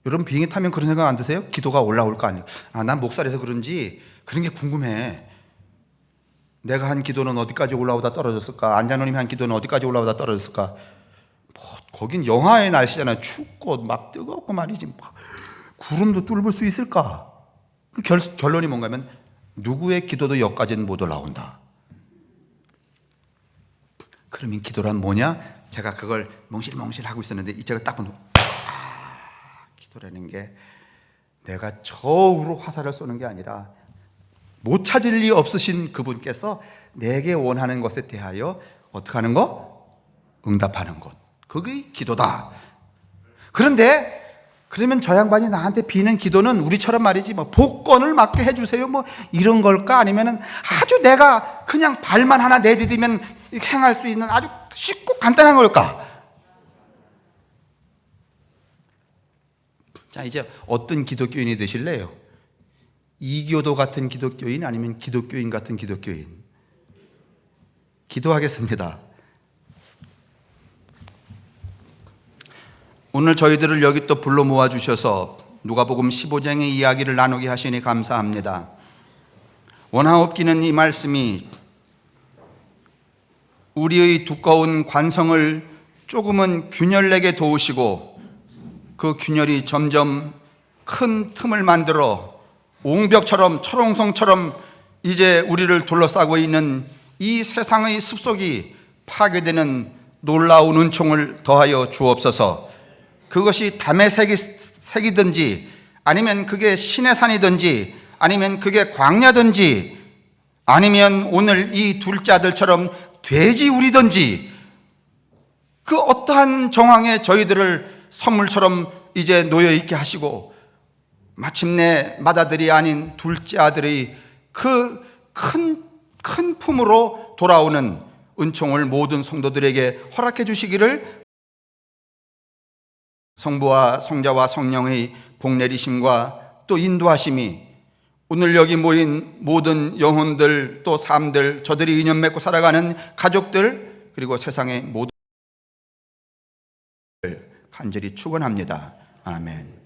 Speaker 2: 여러분 비행기 타면 그런 생각 안 드세요? 기도가 올라올 거 아니에요. 아, 난 목살에서 그런지 그런 게 궁금해. 내가 한 기도는 어디까지 올라오다 떨어졌을까? 안자노님이 한 기도는 어디까지 올라오다 떨어졌을까? 뭐, 거긴 영하의 날씨잖아요. 춥고 막 뜨겁고 말이지. 뭐, 구름도 뚫을 수 있을까? 그 결론이 뭔가 하면 누구의 기도도 여기까지는 못 올라온다. 그러면 기도란 뭐냐? 제가 그걸 몽실몽실 하고 있었는데 이쪽을 딱 보면 기도라는 게 내가 저우로 화살을 쏘는 게 아니라 못 찾을 리 없으신 그분께서 내게 원하는 것에 대하여 어떻게 하는 거? 응답하는 것. 그게 기도다. 그런데 그러면 저 양반이 나한테 비는 기도는 우리처럼 말이지 뭐 복권을 맞게 해주세요 뭐 이런 걸까? 아니면은 아주 내가 그냥 발만 하나 내디디면 행할 수 있는 아주 쉽고 간단한 걸까? 자, 이제 어떤 기독교인이 되실래요? 이교도 같은 기독교인 아니면 기독교인 같은 기독교인? 기도하겠습니다. 오늘 저희들을 여기 또 불러 모아 주셔서 누가복음 15장의 이야기를 나누게 하시니 감사합니다. 원하옵기는 이 말씀이 우리의 두꺼운 관성을 조금은 균열내게 도우시고 그 균열이 점점 큰 틈을 만들어 옹벽처럼 철옹성처럼 이제 우리를 둘러싸고 있는 이 세상의 습속이 파괴되는 놀라운 은총을 더하여 주옵소서. 그것이 담의 색이든지 아니면 그게 신의 산이든지 아니면 그게 광야든지 아니면 오늘 이 둘째 아들처럼 돼지우리든지 그 어떠한 정황에 저희들을 선물처럼 이제 놓여있게 하시고 마침내 맏아들이 아닌 둘째 아들의 그 큰 품으로 돌아오는 은총을 모든 성도들에게 허락해 주시기를 성부와 성자와 성령의 복내리심과 또 인도하심이 오늘 여기 모인 모든 영혼들 또 삶들 저들이 인연 맺고 살아가는 가족들 그리고 세상의 모든 간절히 축원합니다. 아멘.